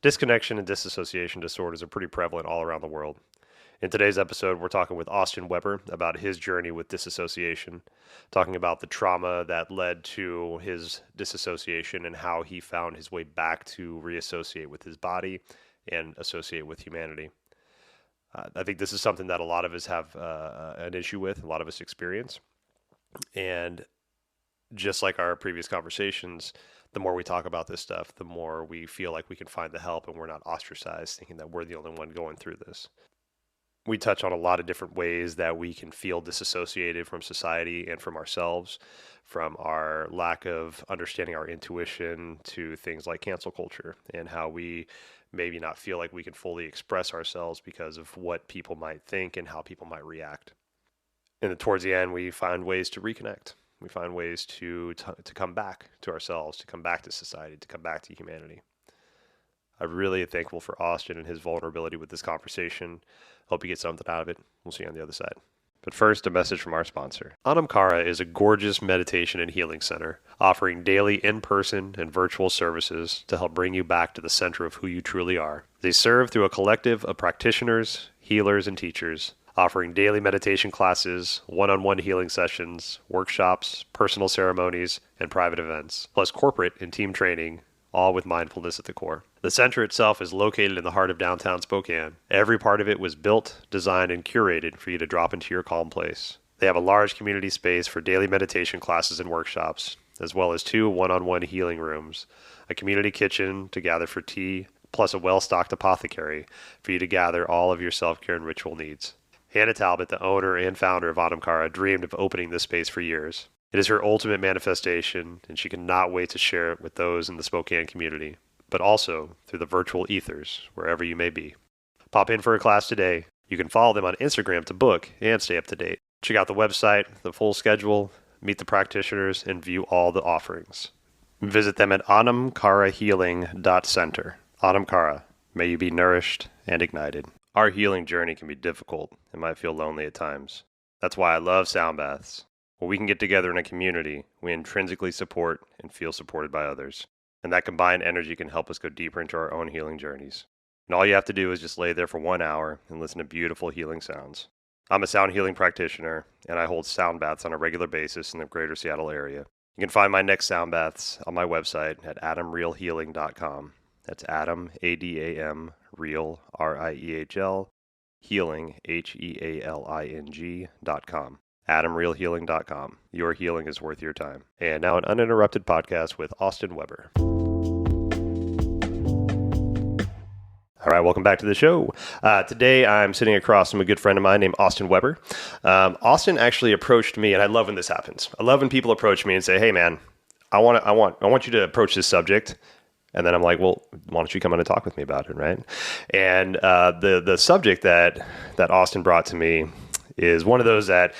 Disconnection and disassociation disorders are pretty prevalent all around the world. In today's episode, we're talking with Austin Weber about his journey with disassociation, talking about the trauma that led to his disassociation and how he found his way back to reassociate with his body and associate with humanity. I think this is something that a lot of us have an issue with, a lot of us experience. And just like our previous conversations, the more we talk about this stuff, the more we feel like we can find the help and we're not ostracized thinking that we're the only one going through this. We touch on a lot of different ways that we can feel disassociated from society and from ourselves, from our lack of understanding our intuition to things like cancel culture and how we maybe not feel like we can fully express ourselves because of what people might think and how people might react. And towards the end, we find ways to reconnect. We find ways to come back to ourselves, to come back to society, to come back to humanity. I'm really thankful for Austin and his vulnerability with this conversation. Hope you get something out of it. We'll see you on the other side. But first, a message from our sponsor. Anamkara is a gorgeous meditation and healing center, offering daily in-person and virtual services to help bring you back to the center of who you truly are. They serve through a collective of practitioners, healers, and teachers, offering daily meditation classes, one-on-one healing sessions, workshops, personal ceremonies, and private events, plus corporate and team training, all with mindfulness at the core. The center itself is located in the heart of downtown Spokane. Every part of it was built, designed, and curated for you to drop into your calm place. They have a large community space for daily meditation classes and workshops, as well as 2 one-on-one healing rooms, a community kitchen to gather for tea, plus a well-stocked apothecary for you to gather all of your self-care and ritual needs. Hannah Talbot, the owner and founder of Anamkara, dreamed of opening this space for years. It is her ultimate manifestation, and she cannot wait to share it with those in the Spokane community, but also through the virtual ethers, wherever you may be. Pop in for a class today. You can follow them on Instagram to book and stay up to date. Check out the website, the full schedule, meet the practitioners, and view all the offerings. Visit them at anamkarahealing.center. Anamkara, may you be nourished and ignited. Our healing journey can be difficult and might feel lonely at times. That's why I love sound baths. When we can get together in a community, we intrinsically support and feel supported by others. And that combined energy can help us go deeper into our own healing journeys. And all you have to do is just lay there for 1 hour and listen to beautiful healing sounds. I'm a sound healing practitioner, and I hold sound baths on a regular basis in the greater Seattle area. You can find my next sound baths on my website at adamrealhealing.com. That's Adam, A-D-A-M, Real, R-I-E-H-L, Healing, Healing.com. AdamRealHealing.com. Your healing is worth your time. And now an uninterrupted podcast with Austin Weber. All right, welcome back to the show. Today I'm sitting across from a good friend of mine named Austin Weber. Austin actually approached me, and I love when this happens. I love when people approach me and say, "Hey, man, I want you to approach this subject." And then I'm like, well, why don't you come on and talk with me about it, right? And the subject that Austin brought to me is one of those that,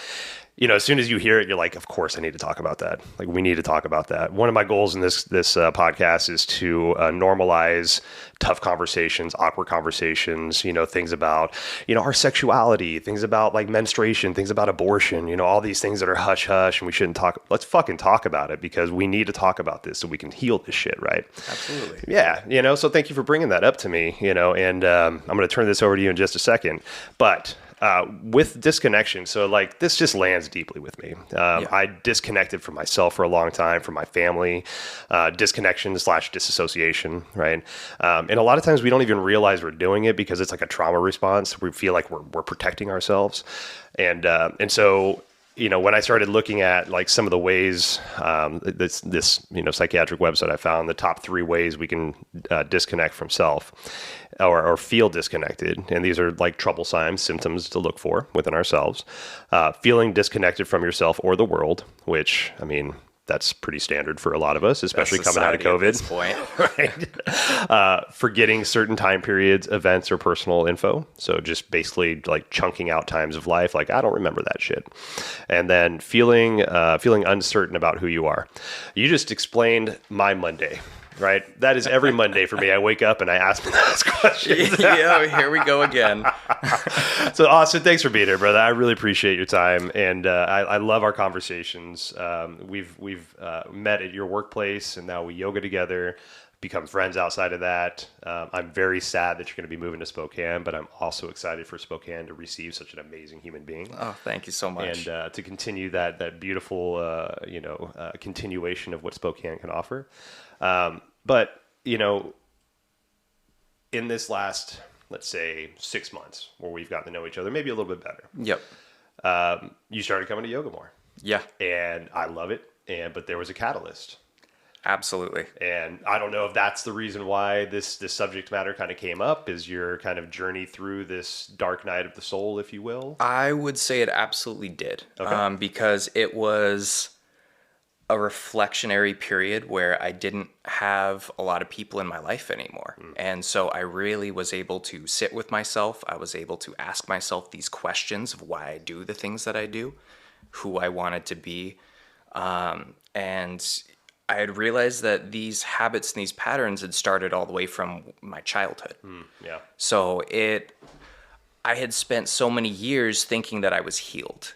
you know, as soon as you hear it, you're like, of course I need to talk about that. Like, we need to talk about that. One of my goals in this podcast is to normalize tough conversations, awkward conversations, you know, things about, you know, our sexuality, things about like menstruation, things about abortion, you know, all these things that are hush hush and we shouldn't talk. Let's fucking talk about it because we need to talk about this so we can heal this shit, right? Absolutely. Yeah. You know, so thank you for bringing that up to me, you know, and I'm going to turn this over to you in just a second. But with disconnection, so like this just lands deeply with me. I disconnected from myself for a long time, from my family, disconnection / disassociation, right? And a lot of times we don't even realize we're doing it because it's like a trauma response. We feel like we're protecting ourselves. And so, you know, when I started looking at like some of the ways, this you know, psychiatric website, I found the top 3 ways we can disconnect from self or feel disconnected. And these are like trouble signs, symptoms to look for within ourselves. Feeling disconnected from yourself or the world, which, I mean, that's pretty standard for a lot of us, especially coming out of COVID. At this point. Right. Forgetting certain time periods, events, or personal info. So just basically like chunking out times of life. Like, I don't remember that shit. And then feeling uncertain about who you are. You just explained my Monday. Right? That is every Monday for me. I wake up and I ask those questions. Yeah, here we go again. So, Austin, thanks for being here, brother. I really appreciate your time, and I love our conversations. We've met at your workplace, and now we yoga together. become friends outside of that. I'm very sad that you're going to be moving to Spokane, but I'm also excited for Spokane to receive such an amazing human being. Oh, thank you so much. And to continue that beautiful, continuation of what Spokane can offer. But, in this last, let's say, 6 months where we've gotten to know each other, maybe a little bit better, Yep. you started coming to yoga more. Yeah, And I love it. But there was a catalyst. absolutely. And I don't know if that's the reason why this subject matter kind of came up, is your kind of journey through this dark night of the soul, if you will. I would say it absolutely did. Okay. Because it was a reflectionary period where I didn't have a lot of people in my life anymore. And so I really was able to sit with myself. I was able to ask myself these questions of why I do the things that I do, who I wanted to be. And I had realized that these habits and these patterns had started all the way from my childhood. Yeah. So I had spent so many years thinking that I was healed.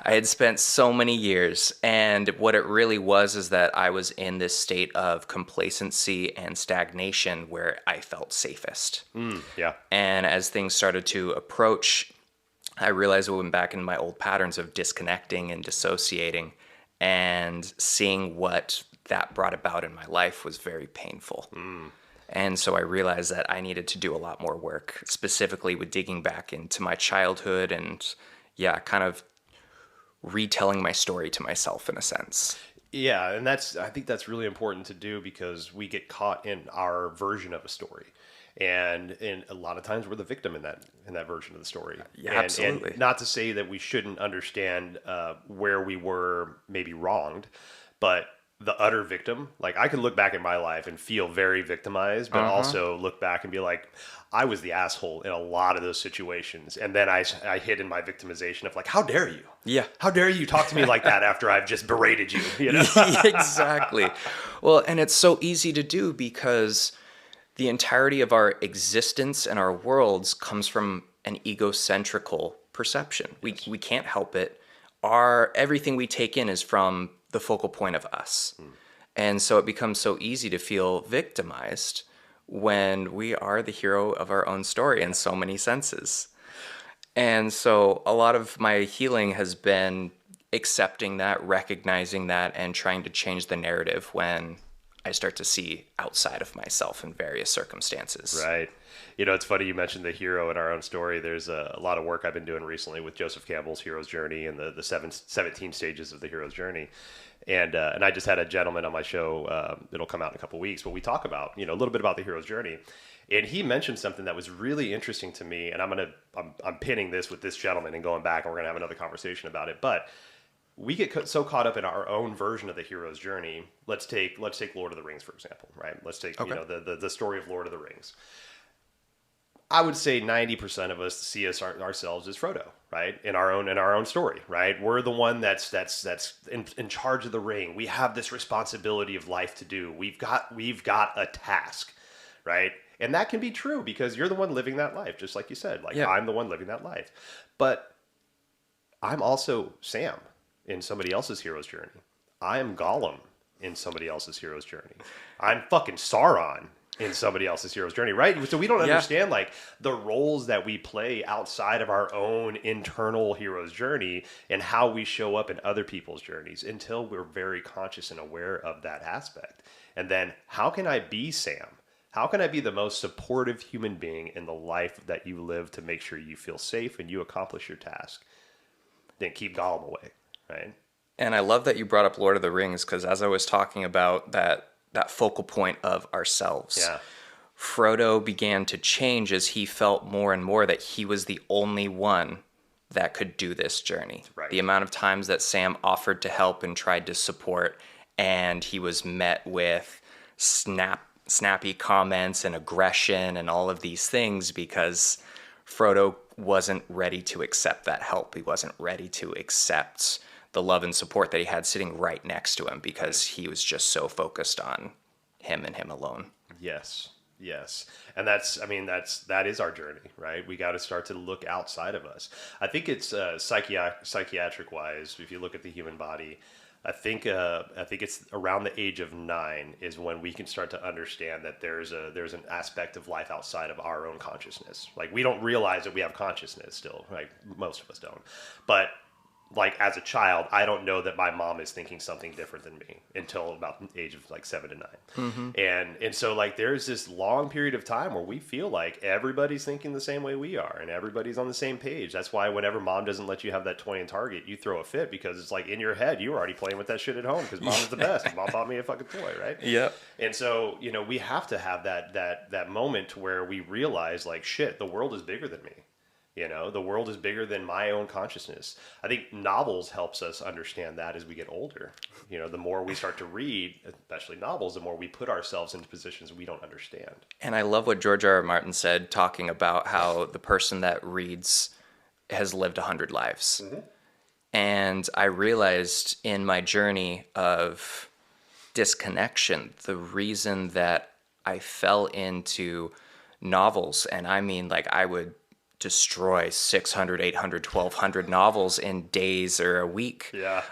I had spent so many years, and what it really was is that I was in this state of complacency and stagnation where I felt safest. Yeah. And as things started to approach, I realized I went back in my old patterns of disconnecting and dissociating, and seeing what that brought about in my life was very painful. And so I realized that I needed to do a lot more work, specifically with digging back into my childhood and, yeah, kind of retelling my story to myself in a sense. Yeah, and I think that's really important to do, because we get caught in our version of a story. And a lot of times we're the victim in that version of the story. Yeah, and, absolutely. And not to say that we shouldn't understand where we were maybe wronged, but the utter victim, like I can look back at my life and feel very victimized, but also look back and be like, I was the asshole in a lot of those situations. And then I hid in my victimization of like, how dare you? Yeah. How dare you talk to me like that after I've just berated you? You know? Exactly. Well, and it's so easy to do because the entirety of our existence and our worlds comes from an egocentrical perception. We can't help it. Everything we take in is from the focal point of us. And so it becomes so easy to feel victimized when we are the hero of our own story in so many senses. And so a lot of my healing has been accepting that, recognizing that, and trying to change the narrative when I start to see outside of myself in various circumstances. Right. It's funny you mentioned the hero in our own story. There's a lot of work I've been doing recently with Joseph Campbell's Hero's Journey and the 17 stages of the hero's journey. And I just had a gentleman on my show. It'll come out in a couple of weeks, but we talk about, a little bit about the hero's journey. And he mentioned something that was really interesting to me. And I'm pinning this with this gentleman and going back, and we're going to have another conversation about it. But we get so caught up in our own version of the hero's journey. Let's take Lord of the Rings, for example, right? Let's take, the story of Lord of the Rings. I would say 90% of us see ourselves as Frodo, right? In our own story, right? We're the one that's in charge of the ring. We have this responsibility of life to do. We've got a task, right? And that can be true because you're the one living that life, just like you said. Like, yeah. I'm the one living that life. But I'm also Sam in somebody else's hero's journey. I am Gollum in somebody else's hero's journey. I'm fucking Sauron in somebody else's hero's journey, right? So we don't understand like the roles that we play outside of our own internal hero's journey and how we show up in other people's journeys until we're very conscious and aware of that aspect. And then how can I be Sam? How can I be the most supportive human being in the life that you live to make sure you feel safe and you accomplish your task? Then keep Gollum away, right? And I love that you brought up Lord of the Rings because as I was talking about that focal point of ourselves, Frodo began to change as he felt more and more that he was the only one that could do this journey. Right. The amount of times that Sam offered to help and tried to support, and he was met with snappy comments and aggression and all of these things because Frodo wasn't ready to accept that help. He wasn't ready to accept the love and support that he had sitting right next to him because he was just so focused on him and him alone. Yes. And that is our journey, right? We got to start to look outside of us. I think it's psychiatric wise, if you look at the human body, I think it's around the age of 9 is when we can start to understand that there's an aspect of life outside of our own consciousness. Like we don't realize that we have consciousness still. Like most of us don't. But like as a child, I don't know that my mom is thinking something different than me until about the age of like 7 to 9. And so like there's this long period of time where we feel like everybody's thinking the same way we are and everybody's on the same page. That's why whenever mom doesn't let you have that toy in Target, you throw a fit because it's like in your head you were already playing with that shit at home because mom is the best. Mom bought me a fucking toy, right? Yep. And so we have to have that moment to where we realize like shit, the world is bigger than me. The world is bigger than my own consciousness. I think novels helps us understand that as we get older. The more we start to read, especially novels, the more we put ourselves into positions we don't understand. And I love what George R. R. Martin said, talking about how the person that reads has lived 100 lives. And I realized in my journey of disconnection, the reason that I fell into novels, and I mean like I would destroy 600, 800, 1200 novels in days or a week. Yeah.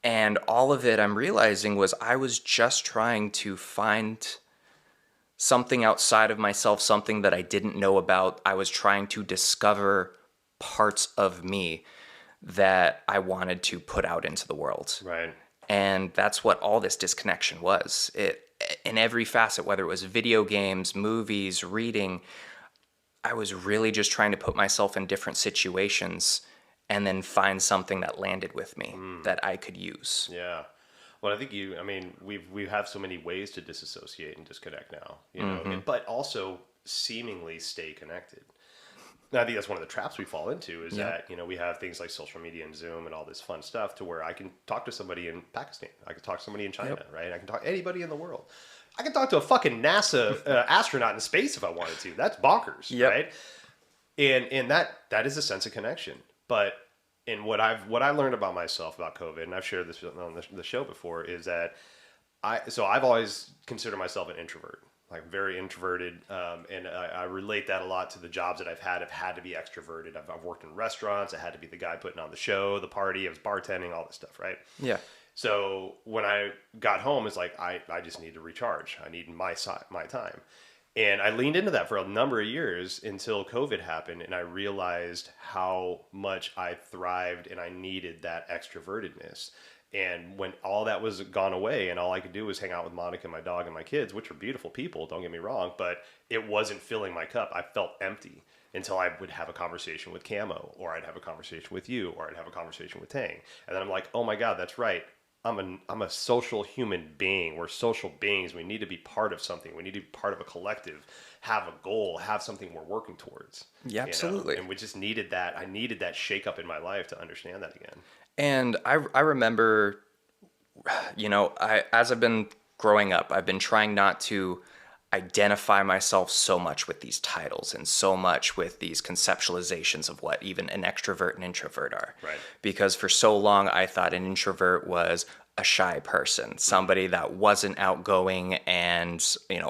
And all of it I'm realizing was I was just trying to find something outside of myself, something that I didn't know about. I was trying to discover parts of me that I wanted to put out into the world. Right. And that's what all this disconnection was. In every facet, whether it was video games, movies, reading, I was really just trying to put myself in different situations and then find something that landed with me that I could use. Yeah. Well, I think we have so many ways to disassociate and disconnect now, but also seemingly stay connected. And I think that's one of the traps we fall into is that, we have things like social media and Zoom and all this fun stuff to where I can talk to somebody in Pakistan. I can talk to somebody in China, right? I can talk to anybody in the world. I can talk to a fucking NASA astronaut in space if I wanted to. That's bonkers, right? And that is a sense of connection. But what I learned about myself about COVID, and I've shared this on the show before, is that I've always considered myself an introvert, like very introverted, and I relate that a lot to the jobs that I've had to be extroverted. I've worked in restaurants. I had to be the guy putting on the show, the party. I was bartending, all this stuff, right? Yeah. So when I got home, it's like I just need to recharge. I need my time. And I leaned into that for a number of years until COVID happened, and I realized how much I thrived and I needed that extrovertedness. And when all that was gone away and all I could do was hang out with Monica, my dog, and my kids, which are beautiful people, don't get me wrong, but it wasn't filling my cup. I felt empty until I would have a conversation with Camo, or I'd have a conversation with you, or I'd have a conversation with Tang. And then I'm like, oh my God, that's right. I'm a social human being. We're social beings. We need to be part of something. We need to be part of a collective, have a goal, have something we're working towards. Yeah, absolutely. And we just needed that. I needed that shake up in my life to understand that again. And I remember, as I've been growing up, I've been trying not to identify myself so much with these titles and so much with these conceptualizations of what even an extrovert and introvert are. Right. Because for so long I thought an introvert was a shy person, somebody that wasn't outgoing and,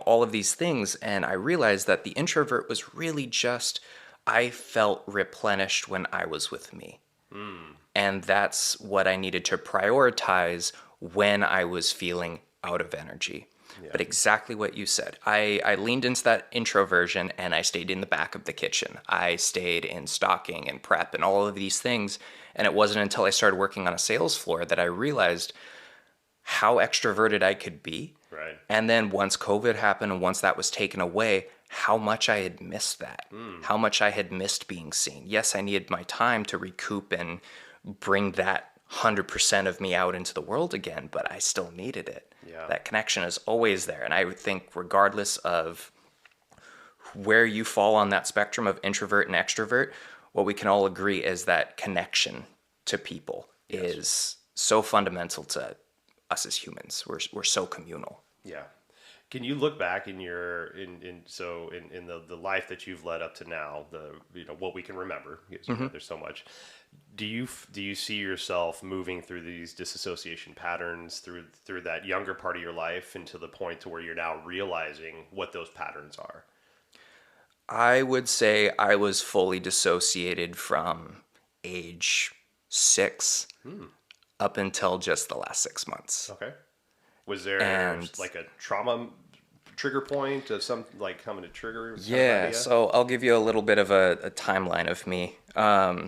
all of these things. And I realized that the introvert was really just, I felt replenished when I was with me. And that's what I needed to prioritize when I was feeling out of energy. Yeah. But exactly what you said. I leaned into that introversion and I stayed in the back of the kitchen. I stayed in stocking and prep and all of these things. And it wasn't until I started working on a sales floor that I realized how extroverted I could be. Right. And then once COVID happened and once that was taken away, how much I had missed that. How much I had missed being seen. Yes, I needed my time to recoup and bring that 100% of me out into the world again, but I still needed it. Yeah. That connection is always there. And I would think regardless of where you fall on that spectrum of introvert and extrovert, what we can all agree is that connection to people is so fundamental to us as humans. We're so communal. Yeah. Can you look back in the life that you've led up to now, what we can remember, because there's so much. Do you see yourself moving through these disassociation patterns through that younger part of your life into the point to where you're now realizing what those patterns are? I would say I was fully dissociated from age 6 up until just the last 6 months. Okay. Was there And like a trauma trigger point of some like coming to trigger kind of yeah, idea? so I'll give you a little bit of a timeline of me.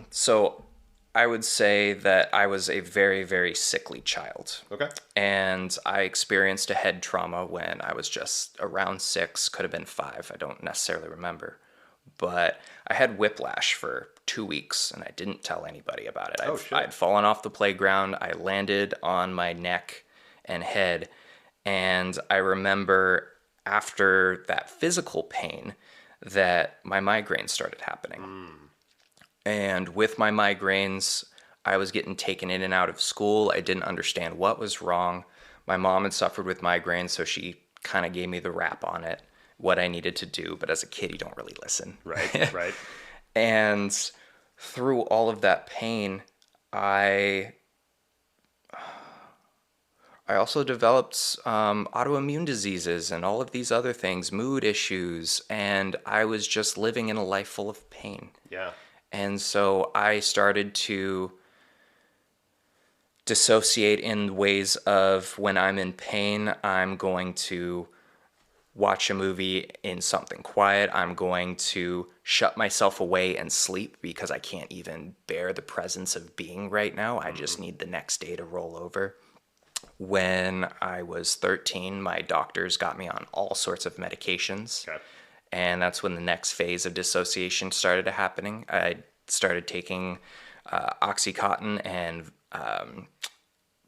So I would say that I was a very, very sickly child. Okay. And I experienced a head trauma when I was just around 6, could have been 5. I don't necessarily remember. But I had whiplash for 2 weeks and I didn't tell anybody about it. Oh shit. I'd fallen off the playground. I landed on my neck and head. And I remember after that physical pain that my migraines started happening. And with my migraines, I was getting taken in and out of school. I didn't understand what was wrong. My mom had suffered with migraines, so she kind of gave me the rap on it, what I needed to do. But as a kid, you don't really listen. Right. Right. And through all of that pain, I also developed autoimmune diseases and all of these other things, mood issues, and I was just living in a life full of pain. Yeah. And so I started to dissociate in ways of when I'm in pain, I'm going to watch a movie in something quiet. I'm going to shut myself away and sleep because I can't even bear the presence of being right now. I just need the next day to roll over. When I was 13, my doctors got me on all sorts of medications. Okay. And that's when the next phase of dissociation started happening. I started taking Oxycontin and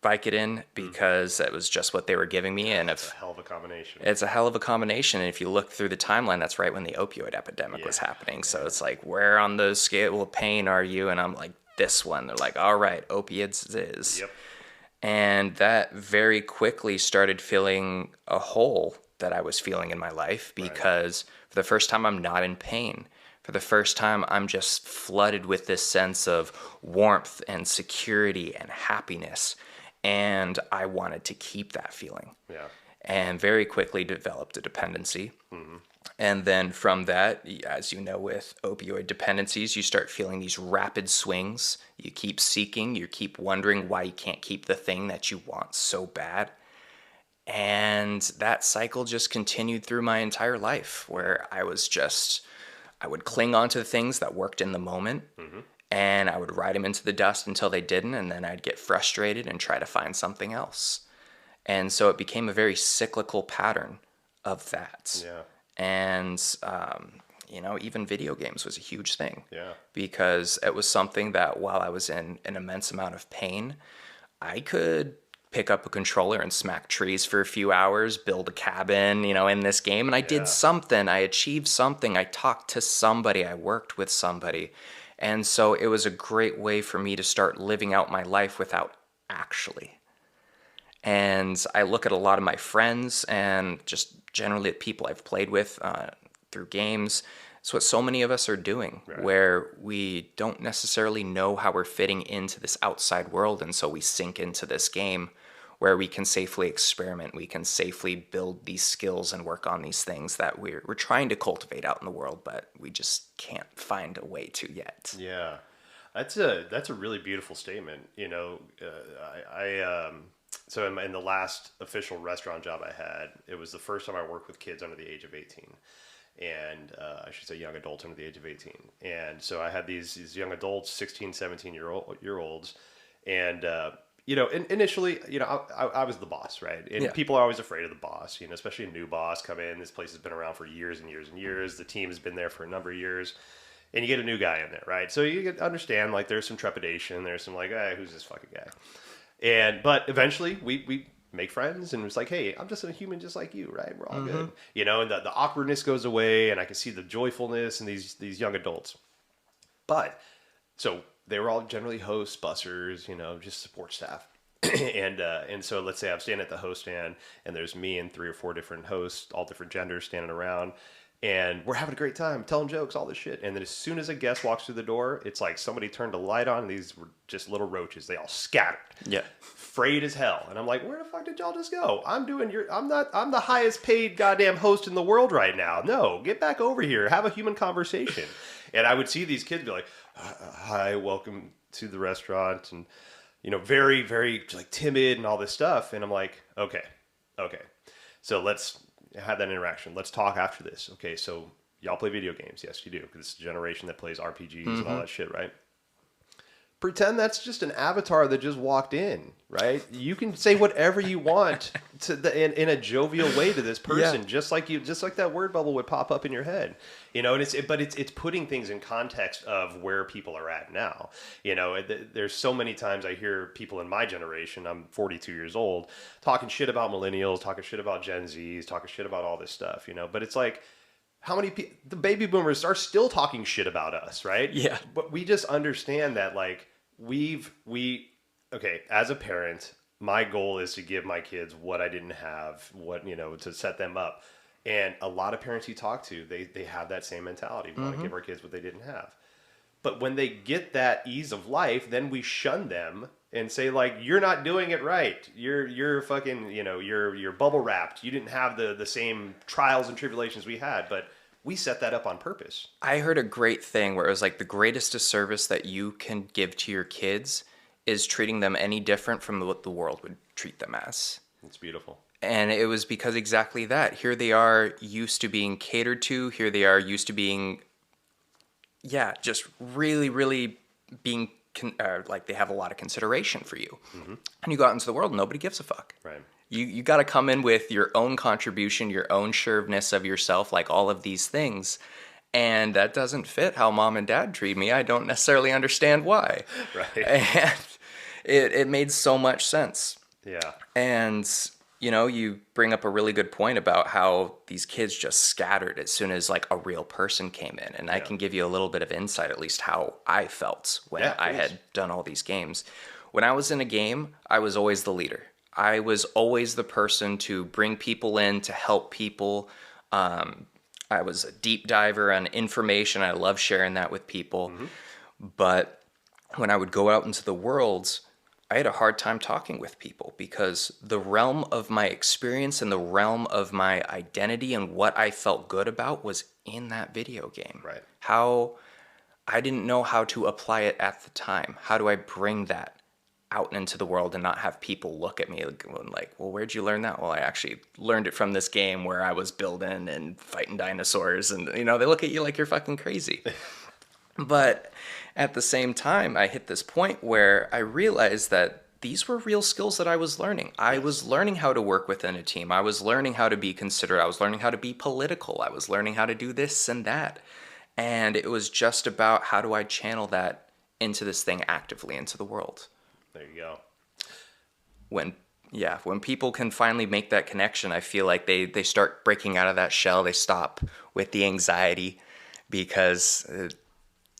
Vicodin because that was just what they were giving me. And It's a hell of a combination. it's a hell of a combination. And if you look through the timeline, that's right when the opioid epidemic was happening. So it's like, where on the scale of pain are you? And I'm like, this one. They're like, all right, opiates it is. Yep. And that very quickly started filling a hole that I was feeling in my life because for the first time, I'm not in pain. For the first time, I'm just flooded with this sense of warmth and security and happiness. And I wanted to keep that feeling. Yeah. And very quickly developed a dependency. And then from that, as you know, with opioid dependencies, you start feeling these rapid swings. You keep seeking, you keep wondering why you can't keep the thing that you want so bad. And that cycle just continued through my entire life where I would cling on to the things that worked in the moment and I would ride them into the dust until they didn't. And then I'd get frustrated and try to find something else. And so it became a very cyclical pattern of that. Yeah. And, even video games was a huge thing. Yeah. Because it was something that while I was in an immense amount of pain, I could pick up a controller and smack trees for a few hours, build a cabin, in this game. And I did something. I achieved something. I talked to somebody. I worked with somebody. And so it was a great way for me to start living out my life without actually. And I look at a lot of my friends and just generally the people I've played with through games. It's what so many of us are doing, where we don't necessarily know how we're fitting into this outside world. And so we sink into this game where we can safely experiment. We can safely build these skills and work on these things that we're trying to cultivate out in the world, but we just can't find a way to yet. Yeah. That's a really beautiful statement. So in the last official restaurant job I had, it was the first time I worked with kids under the age of 18. And I should say young adults under the age of 18. And so I had these young adults, 16, 17-year-olds. And, initially, I was the boss, right? And people are always afraid of the boss, especially a new boss come in. This place has been around for years and years and years. The team has been there for a number of years. And you get a new guy in there, right? So you understand, like, there's some trepidation. There's some, like, hey, who's this fucking guy? But eventually we make friends and it's like, hey, I'm just a human just like you, right? We're all good. And the awkwardness goes away and I can see the joyfulness in these young adults. But so they were all generally hosts, bussers, just support staff. And so let's say I'm standing at the host stand and there's me and 3 or 4 different hosts, all different genders standing around. And we're having a great time, telling jokes, all this shit. And then as soon as a guest walks through the door, it's like somebody turned a light on and these were just little roaches. They all scattered. Yeah. Frayed as hell. And I'm like, where the fuck did y'all just go? I'm the highest paid goddamn host in the world right now. No, get back over here. Have a human conversation. And I would see these kids be like, hi, welcome to the restaurant. And very, very like timid and all this stuff. And I'm like, okay. So let's have that interaction. Let's talk after this. Okay, so y'all play video games. Yes, you do. Because it's a generation that plays RPGs and all that shit, right? Pretend that's just an avatar that just walked in, right? You can say whatever you want in a jovial way to this person, just like that word bubble would pop up in your head, And it's putting things in context of where people are at now. There's so many times I hear people in my generation. I'm 42 years old, talking shit about millennials, talking shit about Gen Zs, talking shit about all this stuff. But it's like, how many people, the baby boomers are still talking shit about us, right? Yeah. But we just understand that, like, as a parent, my goal is to give my kids what I didn't have, to set them up. And a lot of parents you talk to, they have that same mentality. We want to give our kids what they didn't have. But when they get that ease of life, then we shun them and say, like, you're not doing it right. You're fucking, you're bubble wrapped. You didn't have the same trials and tribulations we had, but we set that up on purpose. I heard a great thing where it was like the greatest disservice that you can give to your kids is treating them any different from what the world would treat them as. It's beautiful. And it was because exactly that. Here they are used to being catered to. Here they are used to being, just really, really being, like they have a lot of consideration for you. Mm-hmm. And you go out into the world and nobody gives a fuck. Right. You got to come in with your own contribution, your own sureness of yourself, like all of these things. And that doesn't fit how mom and dad treat me. I don't necessarily understand why. Right. And it made so much sense. Yeah. And, you bring up a really good point about how these kids just scattered as soon as like a real person came in. And I can give you a little bit of insight, at least how I felt when I had done all these games. When I was in a game, I was always the leader. I was always the person to bring people in, to help people. I was a deep diver on information. I love sharing that with people. Mm-hmm. But when I would go out into the world, I had a hard time talking with people because the realm of my experience and the realm of my identity and what I felt good about was in that video game. Right. How I didn't know how to apply it at the time. How do I bring that out into the world and not have people look at me like, well, where'd you learn that? Well, I actually learned it from this game where I was building and fighting dinosaurs, and they look at you like you're fucking crazy. But at the same time, I hit this point where I realized that these were real skills that I was learning. I was learning how to work within a team. I was learning how to be considerate. I was learning how to be political. I was learning how to do this and that. And it was just about how do I channel that into this thing actively into the world. There you go. When people can finally make that connection, I feel like they start breaking out of that shell. They stop with the anxiety because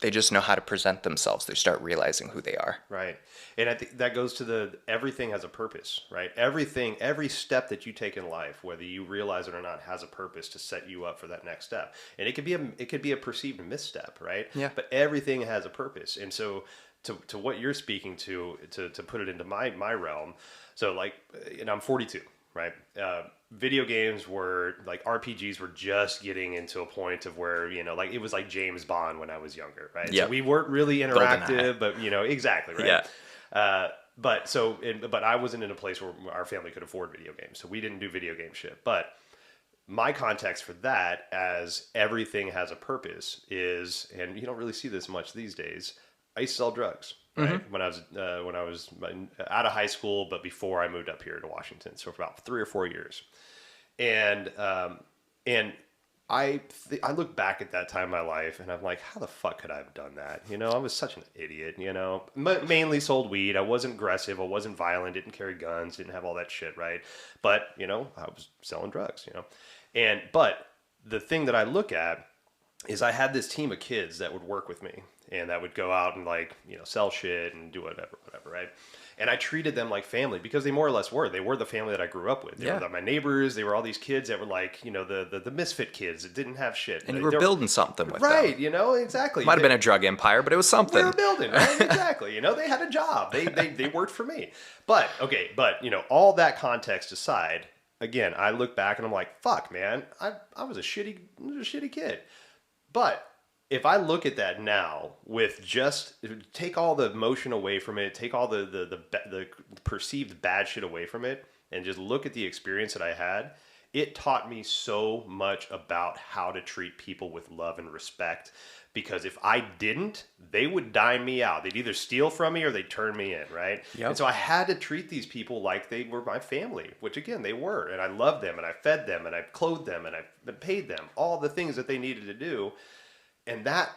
they just know how to present themselves. They start realizing who they are. Right. And I think that goes to everything has a purpose, right? Every step that you take in life, whether you realize it or not, has a purpose to set you up for that next step. And it could be a perceived misstep, right? Yeah. But everything has a purpose. And so to what you're speaking to put it into my realm. So like, I'm 42, right? Video games were like RPGs were just getting into a point of where, like it was like James Bond when I was younger, right? Yep. So we weren't really interactive, but exactly, right? Yeah. But I wasn't in a place where our family could afford video games. So we didn't do video game shit. But my context for that, as everything has a purpose, is, and you don't really see this much these days, I used to sell drugs, right? Mm-hmm. When I was out of high school, but before I moved up here to Washington, so for about 3 or 4 years, and I look back at that time in my life, and I'm like, how the fuck could I have done that? I was such an idiot. Mainly sold weed. I wasn't aggressive. I wasn't violent. Didn't carry guns. Didn't have all that shit, right? But I was selling drugs. But the thing that I look at is I had this team of kids that would work with me. And that would go out and sell shit and do whatever, right? And I treated them like family because they more or less were. They were the family that I grew up with. They were my neighbors. They were all these kids that were like, the misfit kids that didn't have shit. And you were building something with them. Right, exactly. Might have been a drug empire, but it was something. We were building, right? Exactly. They had a job. They worked for me. But all that context aside, again, I look back and I'm like, fuck, man, I was a shitty kid. But if I look at that now with just take all the emotion away from it, take all the perceived bad shit away from it, and just look at the experience that I had, it taught me so much about how to treat people with love and respect. Because if I didn't, they would dime me out. They'd either steal from me or they'd turn me in, right? Yep. And so I had to treat these people like they were my family, which again, they were. And I loved them and I fed them and I clothed them and I paid them all the things that they needed to do. And that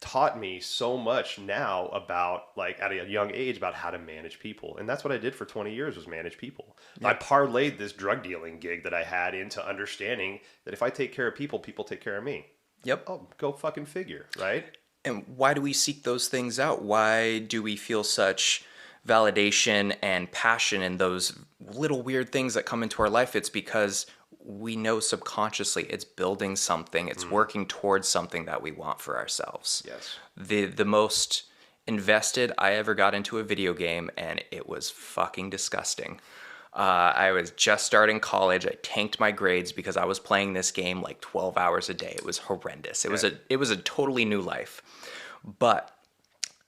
taught me so much now about, like, at a young age, about how to manage people. And that's what I did for 20 years, was manage people. Yeah. I parlayed this drug dealing gig that I had into understanding that if I take care of people, people take care of me. Yep. Oh, go fucking figure, right? And why do we seek those things out? Why do we feel such validation and passion in those little weird things that come into our life? It's because we know subconsciously it's building something, it's working towards something that we want for ourselves. Yes. The most invested I ever got into a video game, and it was fucking disgusting. I was just starting college. I tanked my grades because I was playing this game like 12 hours a day. It was horrendous. It was a totally new life. But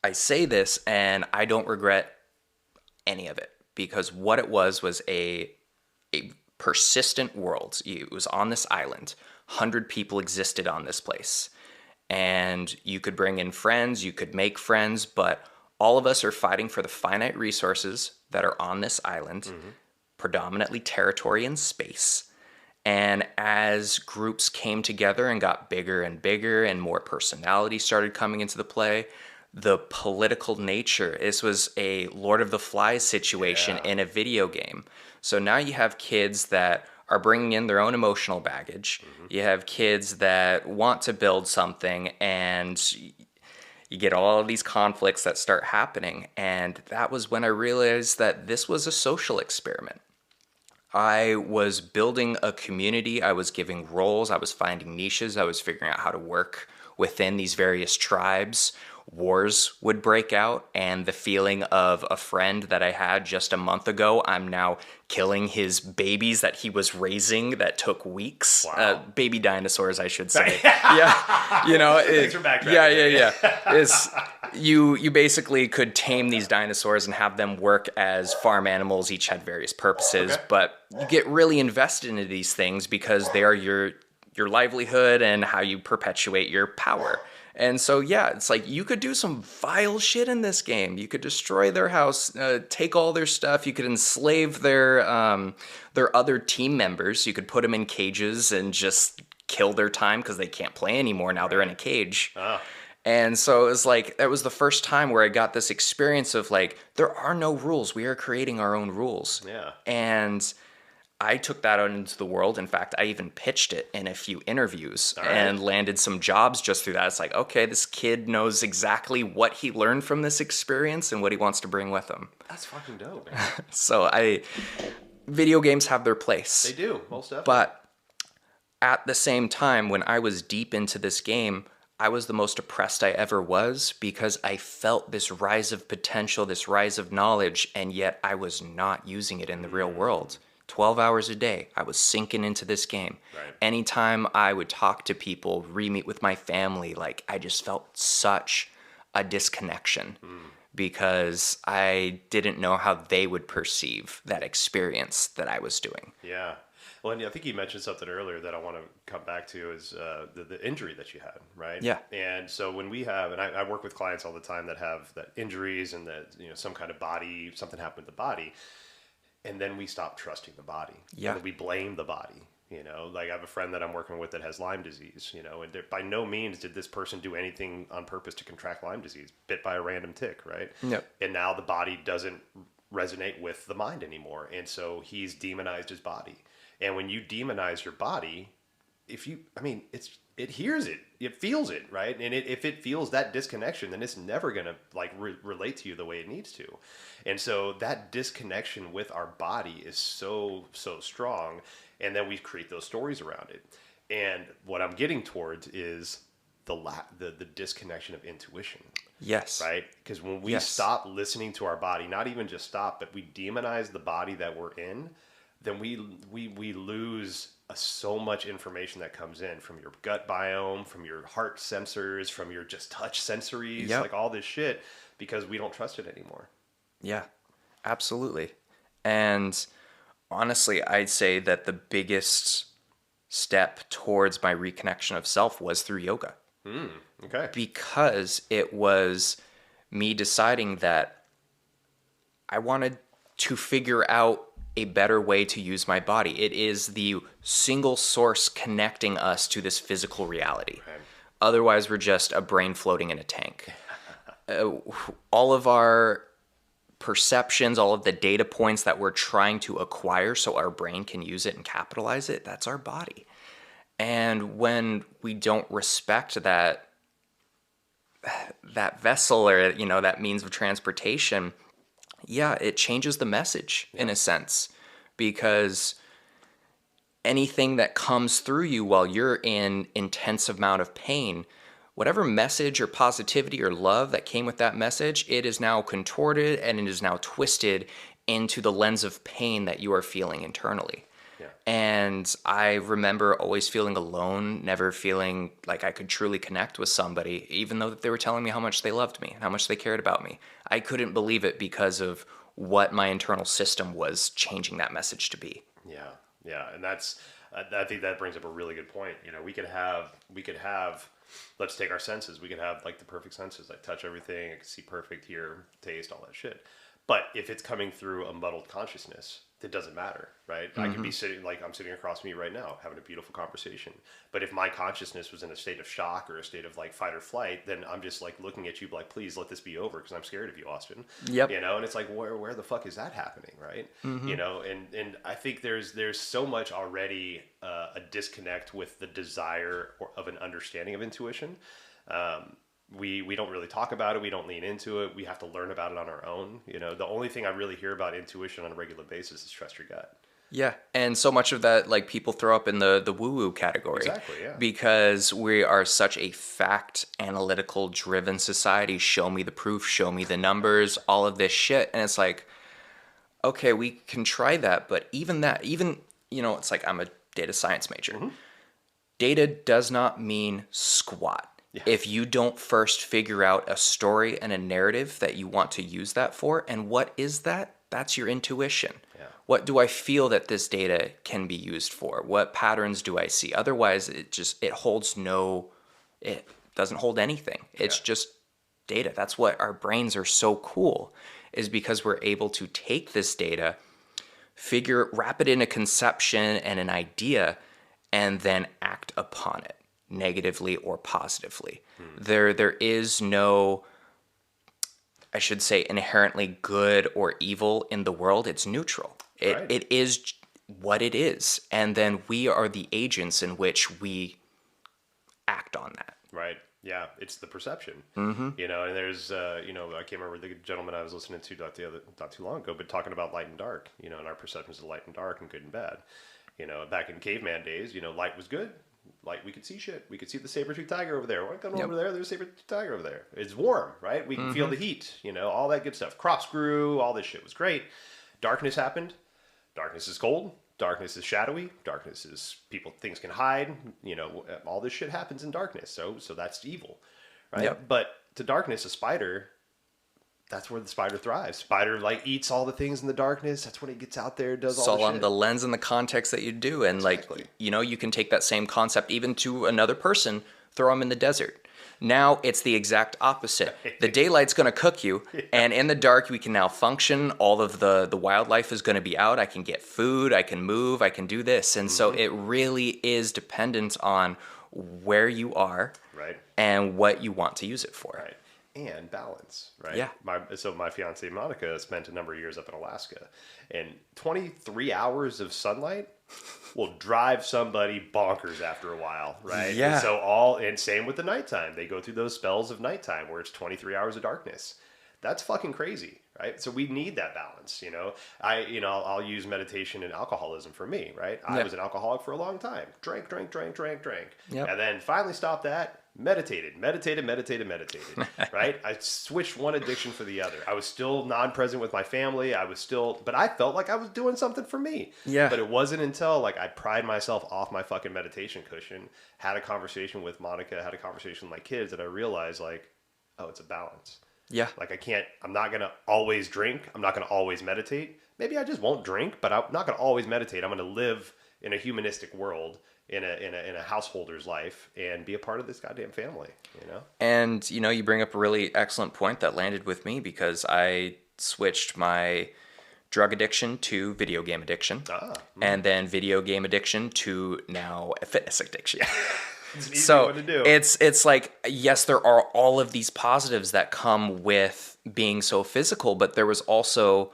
I say this and I don't regret any of it, because what it was a persistent world. It was on this island. 100 people existed on this place. And you could bring in friends, you could make friends, but all of us are fighting for the finite resources that are on this island. Mm-hmm. Predominantly territory and space. And as groups came together and got bigger and bigger and more personality started coming into the play, the political nature, this was a Lord of the Flies situation in a video game. So now you have kids that are bringing in their own emotional baggage. Mm-hmm. You have kids that want to build something, and you get all of these conflicts that start happening. And that was when I realized that this was a social experiment. I was building a community, I was giving roles, I was finding niches, I was figuring out how to work within these various tribes. Wars would break out, and the feeling of a friend that I had just a month ago, I'm now killing his babies that he was raising that took weeks. Wow. Baby dinosaurs, I should say. Yeah, you know. Thanks for backtracking. Yeah. You basically could tame these dinosaurs and have them work as farm animals. Each had various purposes, but you get really invested into these things because they are your livelihood and how you perpetuate your power. And so, yeah, it's like you could do some vile shit in this game. You could destroy their house, take all their stuff. You could enslave their other team members. You could put them in cages and just kill their time because they can't play anymore. Now they're in a cage. And so it was like, that was the first time where I got this experience of like, there are no rules. We are creating our own rules. Yeah. And I took that out into the world. In fact, I even pitched it in a few interviews and landed some jobs just through that. It's like, okay, this kid knows exactly what he learned from this experience and what he wants to bring with him. That's fucking dope, man. So video games have their place. They do, most definitely. But at the same time, when I was deep into this game, I was the most oppressed I ever was because I felt this rise of potential, this rise of knowledge, and yet I was not using it in the real world. 12 hours a day, I was sinking into this game. Right. Anytime I would talk to people, re-meet with my family, like I just felt such a disconnection because I didn't know how they would perceive that experience that I was doing. Yeah. Well, and I think you mentioned something earlier that I want to come back to is the injury that you had, right? Yeah. And so when we have, and I work with clients all the time that have that injuries and that, some kind of body, something happened with the body. And then we stop trusting the body. Yeah. And we blame the body. Like I have a friend that I'm working with that has Lyme disease, and by no means did this person do anything on purpose to contract Lyme disease, bit by a random tick, right? Yep. And now the body doesn't resonate with the mind anymore. And so he's demonized his body. And when you demonize your body, it hears it, it feels it, right? And if it feels that disconnection, then it's never going to relate to you the way it needs to. And so that disconnection with our body is so strong. And then we create those stories around it. And what I'm getting towards is the disconnection of intuition. Yes. Right? Because when we stop listening to our body, not even just stop, but we demonize the body that we're in, then we lose so much information that comes in from your gut biome, from your heart sensors, from your just touch sensories, Yep. like all this shit, because we don't trust it anymore. Yeah, absolutely. And honestly, I'd say that the biggest step towards my reconnection of self was through yoga, Okay. because it was me deciding that I wanted to figure out a better way to use my body. It is the single source connecting us to this physical reality. Right. Otherwise, we're just a brain floating in a tank. All of our perceptions, all of the data points that we're trying to acquire so our brain can use it and capitalize it, that's our body. And when we don't respect that vessel, or that means of transportation, yeah, it changes the message in a sense, because anything that comes through you while you're in intense amount of pain, whatever message or positivity or love that came with that message, it is now contorted and it is now twisted into the lens of pain that you are feeling internally. Yeah. And I remember always feeling alone, never feeling like I could truly connect with somebody, even though they were telling me how much they loved me and how much they cared about me. I couldn't believe it because of what my internal system was changing that message to be. Yeah, yeah, and that's I think that brings up a really good point. We could have let's take our senses. We could have like the perfect senses. I touch everything. I can see perfect, hear, taste, all that shit. But if it's coming through a muddled consciousness, it doesn't matter, right? I could be sitting, like I'm sitting across from you right now, having a beautiful conversation. But if my consciousness was in a state of shock or a state of like fight or flight, then I'm just like looking at you like, please let this be over because I'm scared of you, Austin. Yep. And it's like, where the fuck is that happening, right? And I think there's so much already a disconnect with the desire of an understanding of intuition. We don't really talk about it. We don't lean into it. We have to learn about it on our own. The only thing I really hear about intuition on a regular basis is trust your gut. Yeah, and so much of that, like, people throw up in the woo-woo category. Exactly, yeah. Because we are such a fact analytical driven society. Show me the proof, show me the numbers, all of this shit. And it's like, okay, we can try that, but even it's like, I'm a data science major. Data does not mean squat. Yeah. If you don't first figure out a story and a narrative that you want to use that for, and what is that? That's your intuition. Yeah. What do I feel that this data can be used for? What patterns do I see? Otherwise, it doesn't hold anything. It's just data. That's what our brains are so cool, is because we're able to take this data, wrap it in a conception and an idea, and then act upon it, negatively or positively. There is no, I should say, inherently good or evil in the world. It's neutral. It is what it is. And then we are the agents in which we act on that. Right. Yeah. It's the perception. And there's, I can't remember the gentleman I was listening to not too long ago, but talking about light and dark, and our perceptions of light and dark and good and bad. Back in caveman days, light was good. Like, we could see shit. We could see the saber-toothed tiger over there. What going on over there? There's a saber-toothed tiger over there. It's warm, right? We can feel the heat, all that good stuff. Crops grew. All this shit was great. Darkness happened. Darkness is cold. Darkness is shadowy. Darkness is things can hide. All this shit happens in darkness. So that's evil, right? Yep. But to darkness, a spider, that's where the spider thrives. Spider eats all the things in the darkness. That's when it gets out there, does all the shit. It's all on the lens and the context that you do. And Exactly. you can take that same concept even to another person, throw them in the desert. Now it's the exact opposite. The daylight's going to cook you, and in the dark we can now function. All of the wildlife is going to be out. I can get food, I can move, I can do this. And so it really is dependent on where you are, Right. and what you want to use it for. Right. And balance, right? Yeah. My fiance Monica spent a number of years up in Alaska, and 23 hours of sunlight will drive somebody bonkers after a while, right? Yeah. And same with the nighttime. They go through those spells of nighttime where it's 23 hours of darkness. That's fucking crazy, right? So we need that balance, I'll use meditation and alcoholism for me, right? I was an alcoholic for a long time. Drank. Yep. And then finally stopped that. meditated, right? I switched one addiction for the other. I was still non-present with my family. But I felt like I was doing something for me. Yeah. But it wasn't until like I pried myself off my fucking meditation cushion, had a conversation with Monica, had a conversation with my kids, that I realized like, oh, it's a balance. Yeah. Like I'm not going to always drink. I'm not going to always meditate. Maybe I just won't drink, but I'm not going to always meditate. I'm going to live in a humanistic world, in a householder's life, and be a part of this goddamn family, you know? And, you bring up a really excellent point that landed with me because I switched my drug addiction to video game addiction. And then video game addiction to now a fitness addiction. It's an easy one to do. It's like, yes, there are all of these positives that come with being so physical, but there was also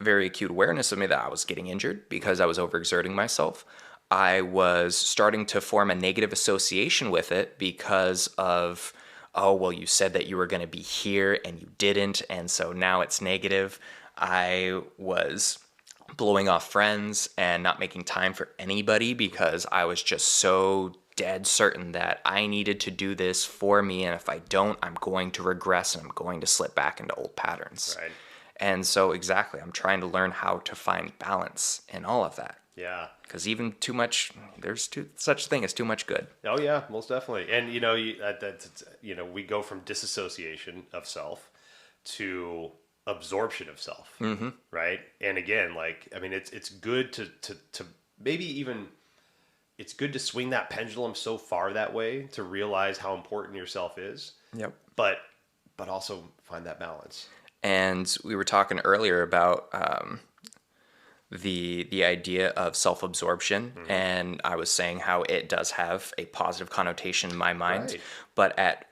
very acute awareness of me that I was getting injured because I was overexerting myself. I was starting to form a negative association with it because of, oh, well, you said that you were going to be here and you didn't, and so now it's negative. I was blowing off friends and not making time for anybody because I was just so dead certain that I needed to do this for me, and if I don't, I'm going to regress and I'm going to slip back into old patterns. Right. And so exactly, I'm trying to learn how to find balance in all of that. Yeah. Because even too much, there's such a thing as too much good. Oh yeah, most definitely. And we go from disassociation of self to absorption of self, right? And again, like, I mean, it's good to maybe even, it's good to swing that pendulum so far that way to realize how important yourself is. Yep. But also find that balance. And we were talking earlier about the idea of self-absorption, and I was saying how it does have a positive connotation in my mind. Right. But at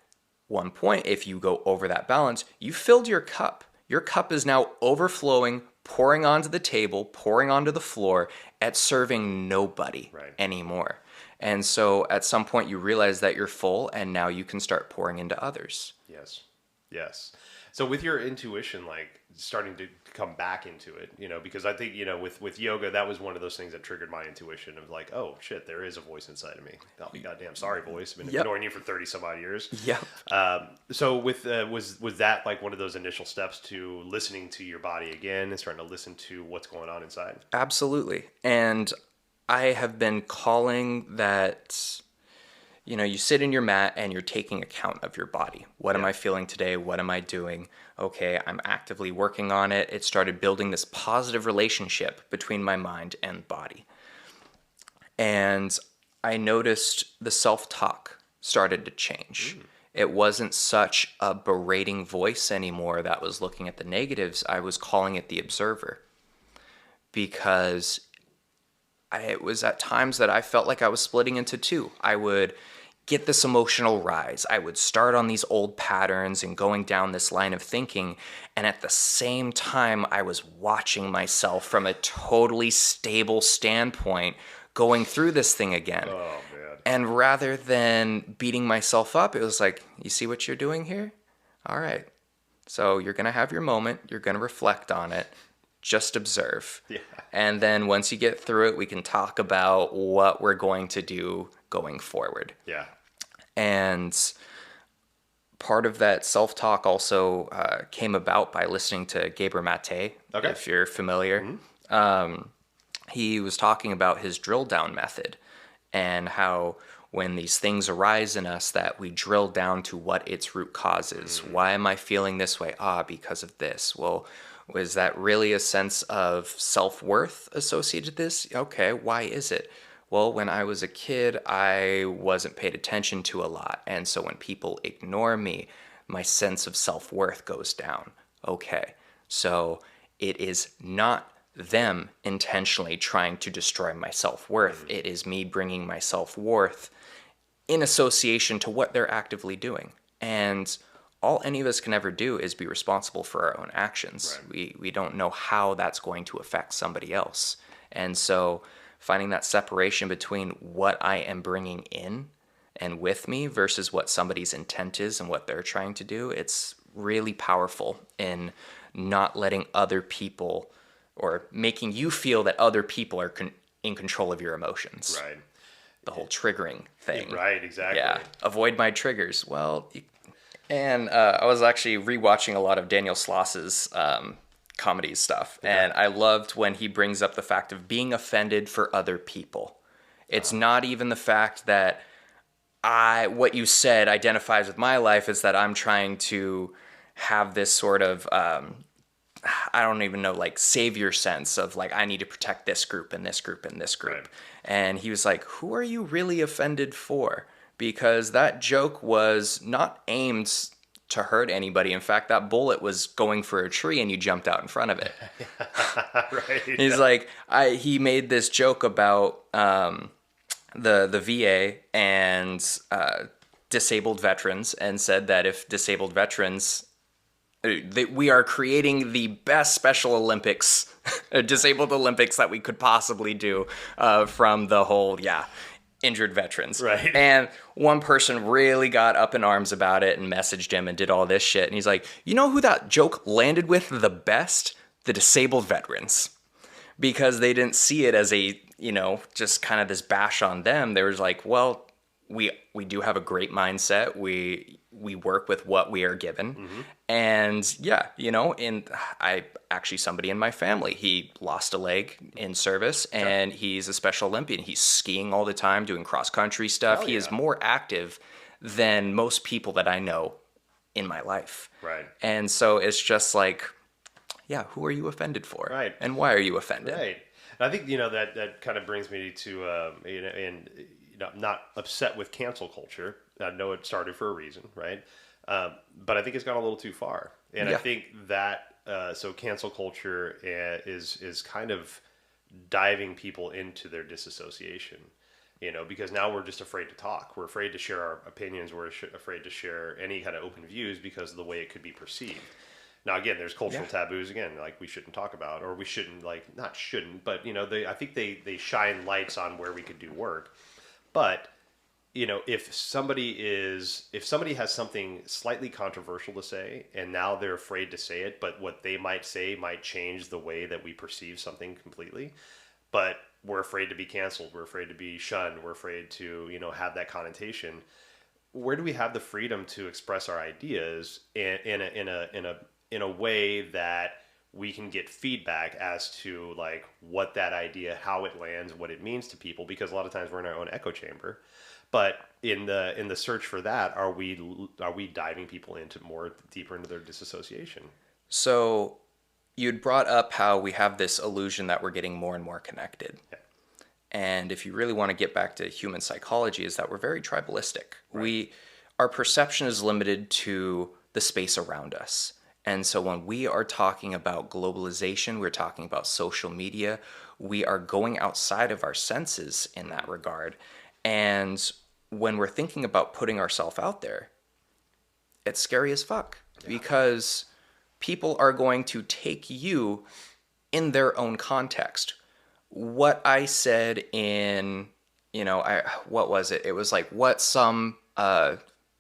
one point, if you go over that balance, you filled your cup. Your cup is now overflowing, pouring onto the table, pouring onto the floor, at serving nobody anymore. And so at some point you realize that you're full, and now you can start pouring into others. Yes. So with your intuition, like starting to come back into it, because I think, with yoga, that was one of those things that triggered my intuition of like, oh shit, there is a voice inside of me. Oh, goddamn, sorry, voice. I've been ignoring you for 30 some odd years. Yep. So with, was that like one of those initial steps to listening to your body again and starting to listen to what's going on inside? Absolutely. And I have been calling that, you sit in your mat and you're taking account of your body. What am I feeling today? What am I doing? Okay, I'm actively working on it. It started building this positive relationship between my mind and body. And I noticed the self-talk started to change. It wasn't such a berating voice anymore that was looking at the negatives. I was calling it the observer. Because it was at times that I felt like I was splitting into two. I would get this emotional rise. I would start on these old patterns and going down this line of thinking. And at the same time, I was watching myself from a totally stable standpoint going through this thing again. Oh, man. And rather than beating myself up, it was like, you see what you're doing here? All right. So you're going to have your moment. You're going to reflect on it. Just observe. Yeah. And then once you get through it, we can talk about what we're going to do going forward. Yeah. And part of that self-talk also came about by listening to Gabor Mate, if you're familiar. He was talking about his drill down method and how when these things arise in us that we drill down to what its root cause is. Why am I feeling this way? Because of this. Well, was that really a sense of self-worth associated with this? Okay, why is it? Well, when I was a kid, I wasn't paid attention to a lot. And so when people ignore me, my sense of self-worth goes down. Okay, so it is not them intentionally trying to destroy my self-worth. It is me bringing my self-worth in association to what they're actively doing. And all any of us can ever do is be responsible for our own actions. We don't know how that's going to affect somebody else. And so finding that separation between what I am bringing in and with me versus what somebody's intent is and what they're trying to do, it's really powerful in not letting other people or making you feel that other people are in control of your emotions. Right. the whole triggering thing. Right, exactly. Yeah, avoid my triggers. Well, and I was actually rewatching a lot of Daniel Sloss's comedy stuff, and I loved when he brings up the fact of being offended for other people. It's not even the fact that what you said identifies with my life. Is that I'm trying to have this sort of I don't even know, like, savior sense of like, I need to protect this group and this group and this group. Right. And he was like, who are you really offended for? Because that joke was not aimed to hurt anybody. In fact, that bullet was going for a tree and you jumped out in front of it. Right. He's like, he made this joke about the VA and disabled veterans, and said that if disabled veterans, we are creating the best Special Olympics, disabled Olympics that we could possibly do from the whole, injured veterans. Right. And one person really got up in arms about it and messaged him and did all this shit. And he's like, you know who that joke landed with the best? The disabled veterans. Because they didn't see it as a, just kind of this bash on them. They was like, well, we do have a great mindset. We work with what we are given. Mm-hmm. And and I actually, somebody in my family, he lost a leg in service, and he's a Special Olympian. He's skiing all the time, doing cross country stuff. He is more active than most people that I know in my life. Right. And so it's just like, who are you offended for? Right. And why are you offended? Right. And I think, that kind of brings me to, I'm not upset with cancel culture. I know it started for a reason, right? But I think it's gone a little too far. And I think that, so cancel culture is kind of diving people into their disassociation, because now we're just afraid to talk. We're afraid to share our opinions. We're afraid to share any kind of open views because of the way it could be perceived. Now, again, there's cultural taboos, again, like we shouldn't talk about, or we shouldn't, not shouldn't, but, I think they shine lights on where we could do work. But, if somebody has something slightly controversial to say, and now they're afraid to say it, but what they might say might change the way that we perceive something completely, but we're afraid to be canceled, we're afraid to be shunned, we're afraid to, have that connotation. Where do we have the freedom to express our ideas in a way that we can get feedback as to like what that idea, how it lands, what it means to people? Because a lot of times we're in our own echo chamber. But in the search for that, are we diving people deeper into their disassociation? So you'd brought up how we have this illusion that we're getting more and more connected. Yeah. And if you really want to get back to human psychology, is that we're very tribalistic. Right. Our perception is limited to the space around us. And so when we are talking about globalization, we're talking about social media, we are going outside of our senses in that regard. And when we're thinking about putting ourselves out there, it's scary as fuck, because people are going to take you in their own context. What I said in, what was it? It was like what some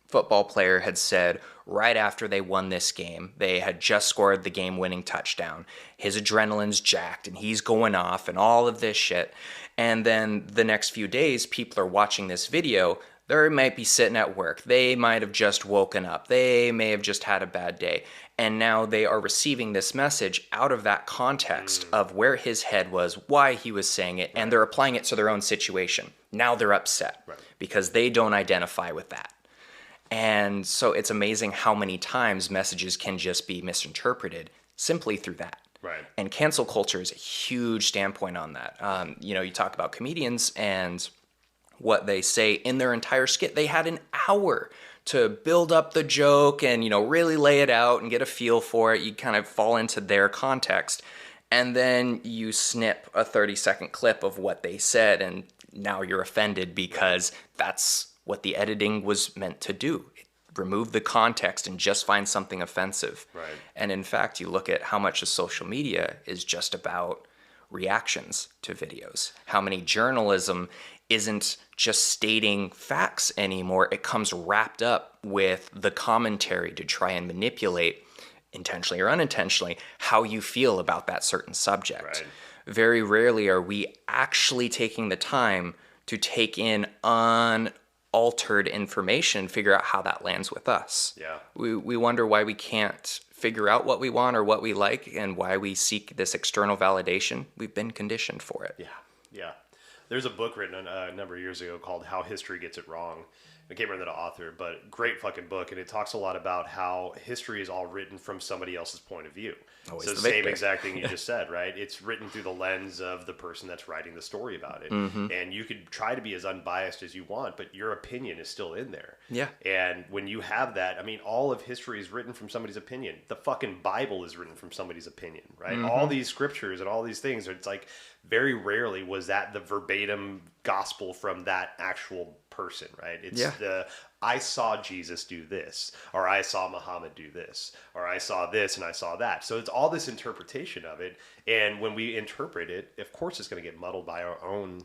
football player had said right after they won this game. They had just scored the game-winning touchdown. His adrenaline's jacked, and he's going off, and all of this shit. And then the next few days, people are watching this video. They might be sitting at work. They might have just woken up. They may have just had a bad day. And now they are receiving this message out of that context of where his head was, why he was saying it, and they're applying it to their own situation. Now they're upset because they don't identify with that. And so it's amazing how many times messages can just be misinterpreted simply through that. Right. And cancel culture is a huge standpoint on that. You talk about comedians and what they say in their entire skit. They had an hour to build up the joke and, really lay it out and get a feel for it. You kind of fall into their context. And then you snip a 30-second clip of what they said, and now you're offended because that's what the editing was meant to do. Remove the context and just find something offensive. Right. And in fact, you look at how much of social media is just about reactions to videos. How many journalism isn't just stating facts anymore. It comes wrapped up with the commentary to try and manipulate, intentionally or unintentionally, how you feel about that certain subject. Right. Very rarely are we actually taking the time to take in unaltered information, figure out how that lands with us. Yeah. We wonder why we can't figure out what we want or what we like, and why we seek this external validation. We've been conditioned for it. Yeah. Yeah. There's a book written a number of years ago called How History Gets It Wrong. I can't remember the author, but great fucking book. And it talks a lot about how history is all written from somebody else's point of view. Always So the same victor. exact thing you just said, right? It's written through the lens of the person that's writing the story about it. And you could try to be as unbiased as you want, but your opinion is still in there. Yeah. And when you have that, I mean, all of history is written from somebody's opinion. The fucking Bible is written from somebody's opinion, right? All these scriptures and all these things, it's like very rarely was that the verbatim gospel from that actual person, right? It's I saw Jesus do this, or I saw Muhammad do this, or I saw this and I saw that. So it's all this interpretation of it. And when we interpret it, of course it's going to get muddled by our own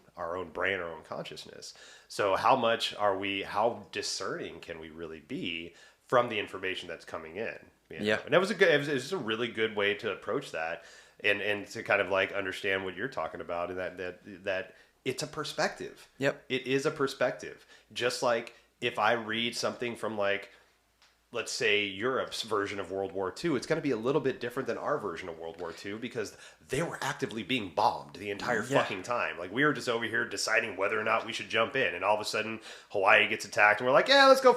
brain, our own consciousness. So how discerning can we really be from the information that's coming in? You know? Yeah. And it was a really good way to approach that. And to kind of like understand what you're talking about, and that it's a perspective. Yep. It is a perspective. Just like if I read something from, like, let's say Europe's version of World War II, it's going to be a little bit different than our version of World War II because they were actively being bombed the entire fucking time. Like, we were just over here deciding whether or not we should jump in, and all of a sudden Hawaii gets attacked and we're like, yeah, let's go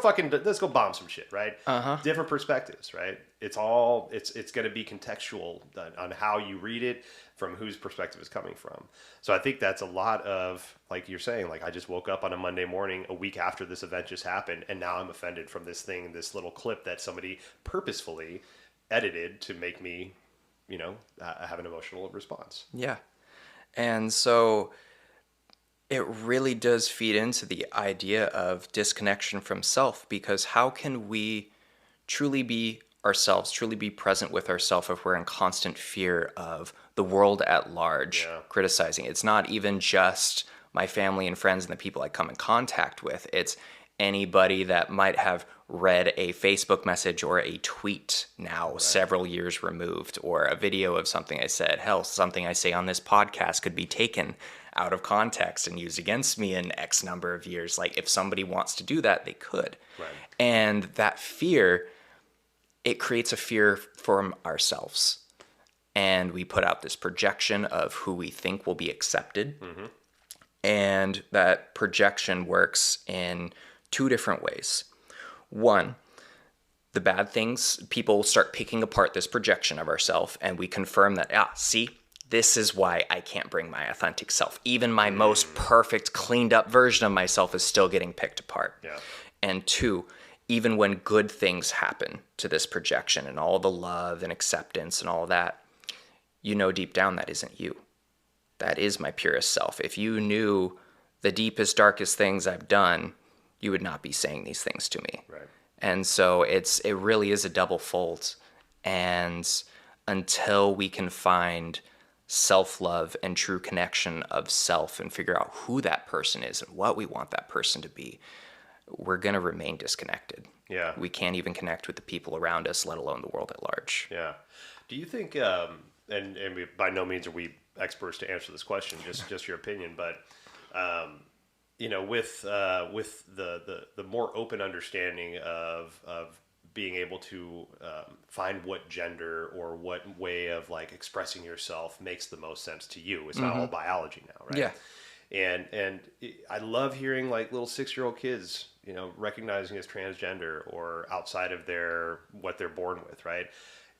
bomb some shit, right? Different perspectives, right? It's going to be contextual on how you read it, from whose perspective it's coming from. So I think that's a lot of, like you're saying, like, I just woke up on a Monday morning a week after this event just happened, and now I'm offended from this thing, this little clip that somebody purposefully edited to make me, have an emotional response. Yeah. And so it really does feed into the idea of disconnection from self, because how can we truly be ourselves, truly be present with ourselves, if we're in constant fear of the world at large criticizing? It's not even just my family and friends and the people I come in contact with. It's anybody that might have read a Facebook message or a tweet now several years removed, or a video of something I said. Hell, something I say on this podcast could be taken out of context and used against me in X number of years. Like, if somebody wants to do that, they could. Right. And that fear, it creates a fear from ourselves. And we put out this projection of who we think will be accepted. And that projection works in two different ways. One, the bad things, people start picking apart this projection of ourselves, and we confirm that, see, this is why I can't bring my authentic self. Even my most perfect, cleaned up version of myself is still getting picked apart. Yeah. And two, even when good things happen to this projection and all the love and acceptance and all that, deep down that isn't you. That is my purest self. If you knew the deepest, darkest things I've done, you would not be saying these things to me. Right. And so it really is a double fold. And until we can find self-love and true connection of self and figure out who that person is and what we want that person to be, we're going to remain disconnected. Yeah. We can't even connect with the people around us, let alone the world at large. Yeah. Do you think, and we, by no means are we experts to answer this question, just your opinion, but, with the more open understanding of being able to find what gender or what way of, like, expressing yourself makes the most sense to you. It's not all biology now, right? Yeah. And I love hearing, like, little 6-year-old kids, recognizing as transgender or outside of what they're born with, right?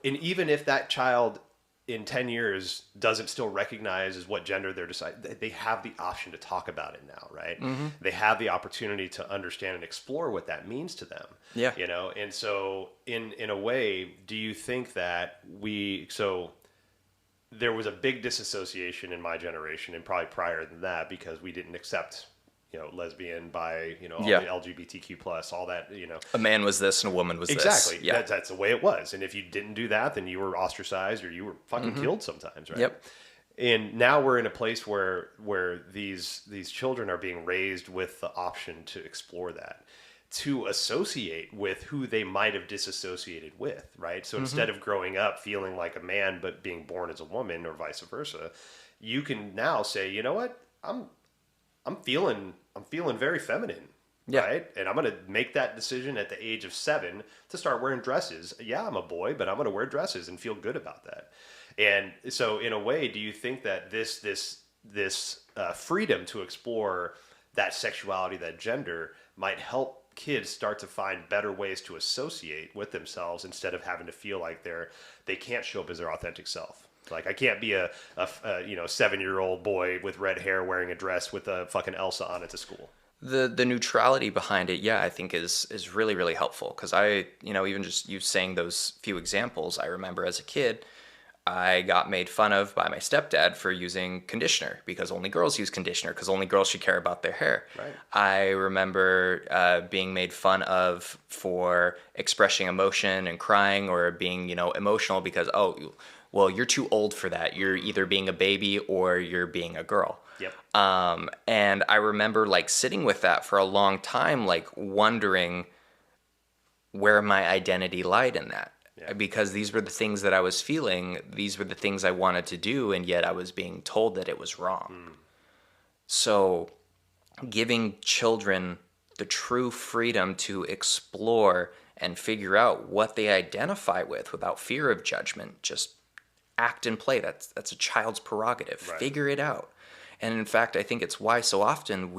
And even if that child in 10 years doesn't still recognize as what gender they're deciding, they have the option to talk about it now, right? They have the opportunity to understand and explore what that means to them. Yeah. And so in a way, do you think that there was a big disassociation in my generation, and probably prior than that, because we didn't accept, lesbian, bi, all the LGBTQ plus, all that, A man was this and a woman was Exactly. this. Yeah. That's the way it was. And if you didn't do that, then you were ostracized or you were fucking killed sometimes, right? Yep. And now we're in a place where these children are being raised with the option to explore that, to associate with who they might have disassociated with, right? So instead of growing up feeling like a man but being born as a woman, or vice versa, you can now say, you know what, I'm I'm feeling very feminine, Yeah. right? And I'm gonna make that decision at the age of 7 to start wearing dresses. Yeah, I'm a boy, but I'm gonna wear dresses and feel good about that. And so, in a way, do you think that this freedom to explore that sexuality, that gender, might help kids start to find better ways to associate with themselves instead of having to feel like they can't show up as their authentic self? Like I can't be a 7-year-old boy with red hair wearing a dress with a fucking Elsa on it to school. The neutrality behind it, yeah, I think is really really helpful because even just you saying those few examples, I remember as a kid, I got made fun of by my stepdad for using conditioner because only girls use conditioner because only girls should care about their hair. Right. I remember being made fun of for expressing emotion and crying or being, emotional because, oh, well, you're too old for that. You're either being a baby or you're being a girl. Yep. And I remember like sitting with that for a long time, like wondering where my identity lied in that. Yeah. Because these were the things that I was feeling, these were the things I wanted to do, and yet I was being told that it was wrong. So, giving children the true freedom to explore and figure out what they identify with without fear of judgment, just act and play. That's a child's prerogative. Right. Figure it out. And in fact, I think it's why so often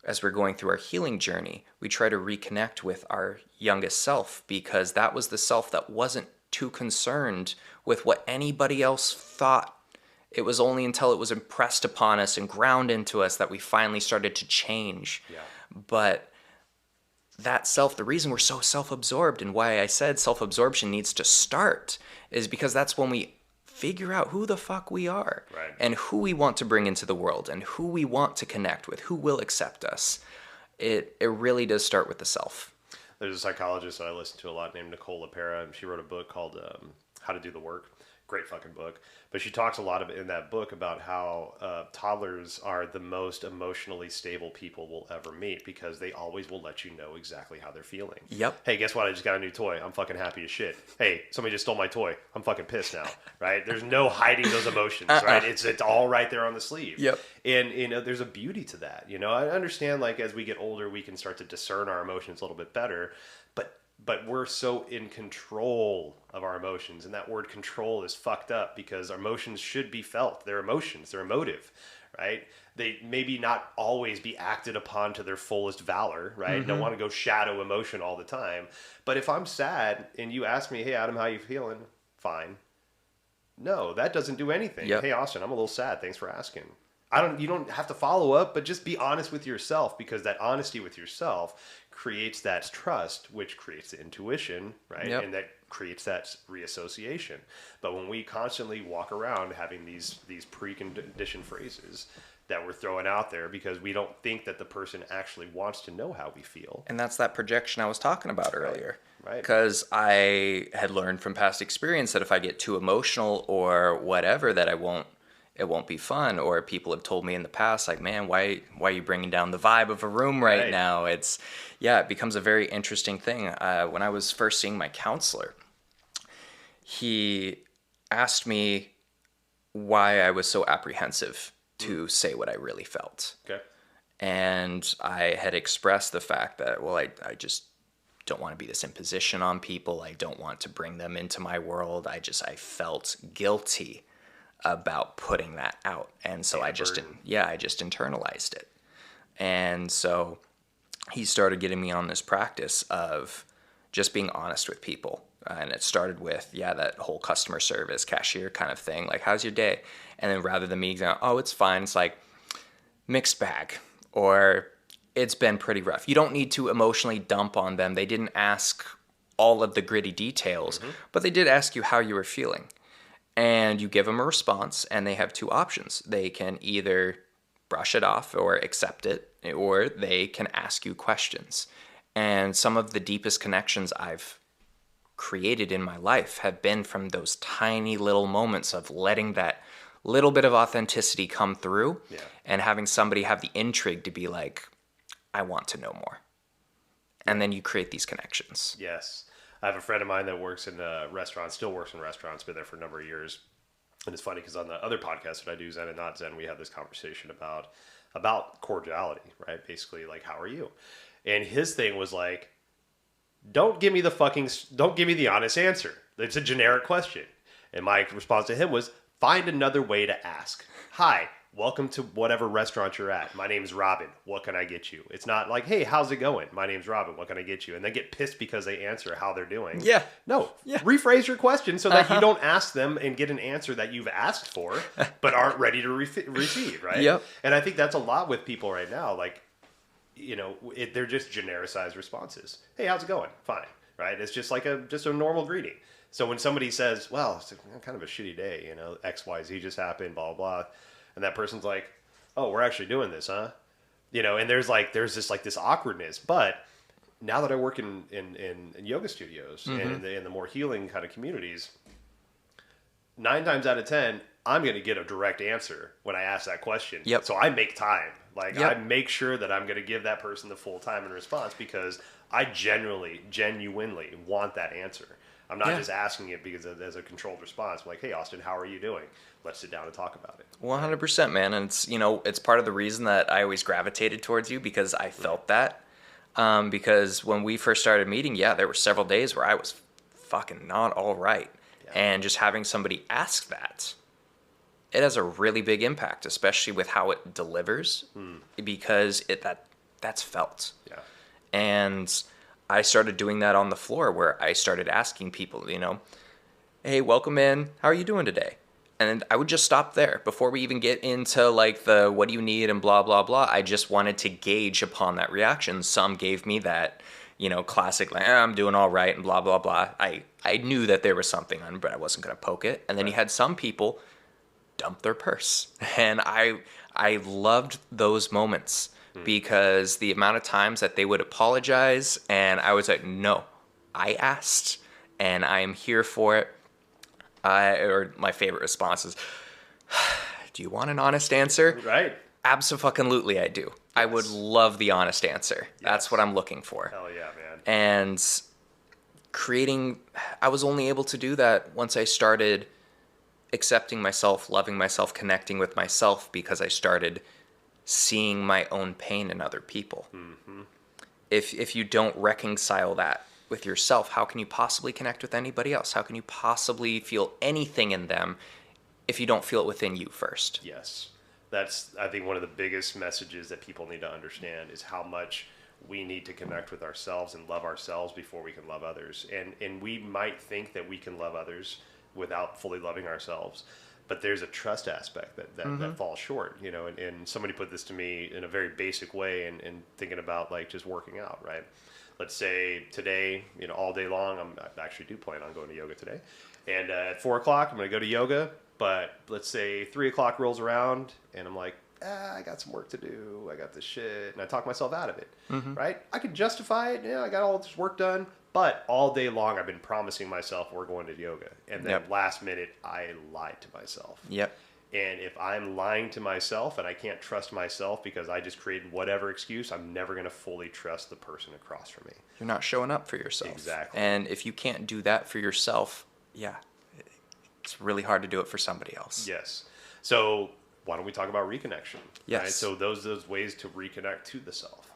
as we're going through our healing journey, we try to reconnect with our youngest self because that was the self that wasn't too concerned with what anybody else thought. It was only until it was impressed upon us and ground into us that we finally started to change. Yeah. But that self, the reason we're so self-absorbed and why I said self-absorption needs to start is because that's when we figure out who the fuck we are. Right. And who we want to bring into the world and who we want to connect with, who will accept us. It really does start with the self. There's a psychologist that I listen to a lot named Nicole LaPera, and she wrote a book called How to Do the Work. Great fucking book. But she talks a lot in that book about how toddlers are the most emotionally stable people we'll ever meet because they always will let you know exactly how they're feeling. Yep. Hey, guess what? I just got a new toy. I'm fucking happy as shit. Hey, somebody just stole my toy. I'm fucking pissed now. Right? There's no hiding those emotions. Right? It's all right there on the sleeve. Yep. And there's a beauty to that. I understand like as we get older, we can start to discern our emotions a little bit better, but we're so in control of our emotions, and that word control is fucked up because our emotions should be felt. They're emotions, they're emotive, right? They maybe not always be acted upon to their fullest valor, right? Mm-hmm. Don't want to go shadow emotion all the time. But if I'm sad and you ask me, hey Adam, how you feeling? Fine. No, that doesn't do anything. Yep. Hey Austin, I'm a little sad. Thanks for asking. You don't have to follow up, but just be honest with yourself because that honesty with yourself creates that trust, which creates the intuition, right? Yep. And that creates that reassociation. But when we constantly walk around having these preconditioned phrases that we're throwing out there because we don't think that the person actually wants to know how we feel. And that's that projection I was talking about earlier. Right. Because I had learned from past experience that if I get too emotional or whatever, that it won't be fun. Or people have told me in the past, like, man, why are you bringing down the vibe of a room right now? It becomes a very interesting thing. When I was first seeing my counselor, he asked me why I was so apprehensive to say what I really felt. Okay. And I had expressed the fact that, well, I just don't want to be this imposition on people. I don't want to bring them into my world. I felt guilty about putting that out. And so I just internalized it. And so he started getting me on this practice of just being honest with people. And it started with, that whole customer service, cashier kind of thing. Like, how's your day? And then rather than me going, oh, it's fine. It's like mixed bag, or it's been pretty rough. You don't need to emotionally dump on them. They didn't ask all of the gritty details, but they did ask you how you were feeling. And you give them a response, and they have two options. They can either brush it off or accept it, or they can ask you questions. And some of the deepest connections I've created in my life have been from those tiny little moments of letting that little bit of authenticity come through and having somebody have the intrigue to be like, I want to know more. And then you create these connections. Yes. I have a friend of mine that works in restaurants, still works in restaurants, been there for a number of years. And it's funny because on the other podcast that I do, Zen and Not Zen, we have this conversation about about cordiality, right? Basically, like, how are you? And his thing was like, don't give me the honest answer. It's a generic question. And my response to him was, find another way to ask. Hi, welcome to whatever restaurant you're at. My name's Robin. What can I get you? It's not like, hey, how's it going? My name's Robin. What can I get you? And they get pissed because they answer how they're doing. Yeah. No, Yeah. rephrase your question so that you don't ask them and get an answer that you've asked for, but aren't ready to receive, right? Yep. And I think that's a lot with people right now. Like, they're just genericized responses. Hey, how's it going? Fine, right? It's just like a normal greeting. So when somebody says, well, it's kind of a shitty day, X, Y, Z just happened, blah, blah, blah. And that person's like, oh, we're actually doing this, huh? And there's this awkwardness. But now that I work in yoga studios and in the more healing kind of communities, 9 times out of 10, I'm going to get a direct answer when I ask that question. Yep. So I make time. Like, Yep. I make sure that I'm going to give that person the full time and response because I genuinely want that answer. I'm not just asking it because as a controlled response. I'm like, hey, Austin, how are you doing? Let's sit down and talk about it. 100%, man. And it's part of the reason that I always gravitated towards you, because I felt that. Because when we first started meeting, there were several days where I was fucking not all right. Yeah. And just having somebody ask that, it has a really big impact, especially with how it delivers, because that's felt. Yeah. And I started doing that on the floor, where I started asking people, hey, welcome in. How are you doing today? And I would just stop there before we even get into like the what do you need and blah, blah, blah. I just wanted to gauge upon that reaction. Some gave me that, classic, like, I'm doing all right and blah, blah, blah. I knew that there was something on, but I wasn't going to poke it. And then you had some people dump their purse. And I loved those moments because the amount of times that they would apologize and I was like, no, I asked and I am here for it. Or my favorite response is, do you want an honest answer? Right. Abso-fucking-lutely I do. Yes. I would love the honest answer. Yes. That's what I'm looking for. Hell yeah, man. And I was only able to do that once I started accepting myself, loving myself, connecting with myself, because I started seeing my own pain in other people. Mm-hmm. If you don't reconcile that with yourself, how can you possibly connect with anybody else? How can you possibly feel anything in them if you don't feel it within you first? Yes. That's, I think, one of the biggest messages that people need to understand is how much we need to connect with ourselves and love ourselves before we can love others. And we might think that we can love others without fully loving ourselves, but there's a trust aspect that falls short, and somebody put this to me in a very basic way and thinking about like just working out, right? Let's say today, all day long, I actually do plan on going to yoga today. And at 4 o'clock, I'm going to go to yoga. But let's say 3 o'clock rolls around and I'm like, I got some work to do. I got this shit. And I talk myself out of it, right? I could justify it. Yeah, I got all this work done. But all day long, I've been promising myself we're going to yoga. And then last minute, I lied to myself. Yep. And if I'm lying to myself and I can't trust myself because I just created whatever excuse, I'm never going to fully trust the person across from me. You're not showing up for yourself. Exactly. And if you can't do that for yourself, it's really hard to do it for somebody else. Yes. So why don't we talk about reconnection? Yes. Right? So those ways to reconnect to the self.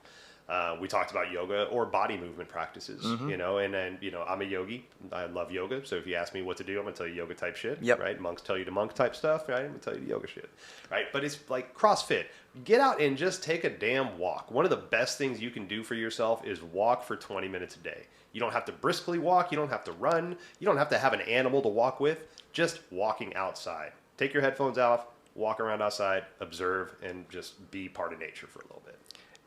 We talked about yoga or body movement practices, and then, I'm a yogi. I love yoga. So if you ask me what to do, I'm going to tell you yoga type shit, right? Monks tell you to monk type stuff, right? I'm going to tell you the yoga shit, right? But it's like CrossFit. Get out and just take a damn walk. One of the best things you can do for yourself is walk for 20 minutes a day. You don't have to briskly walk. You don't have to run. You don't have to have an animal to walk with. Just walking outside. Take your headphones off, walk around outside, observe, and just be part of nature for a little bit.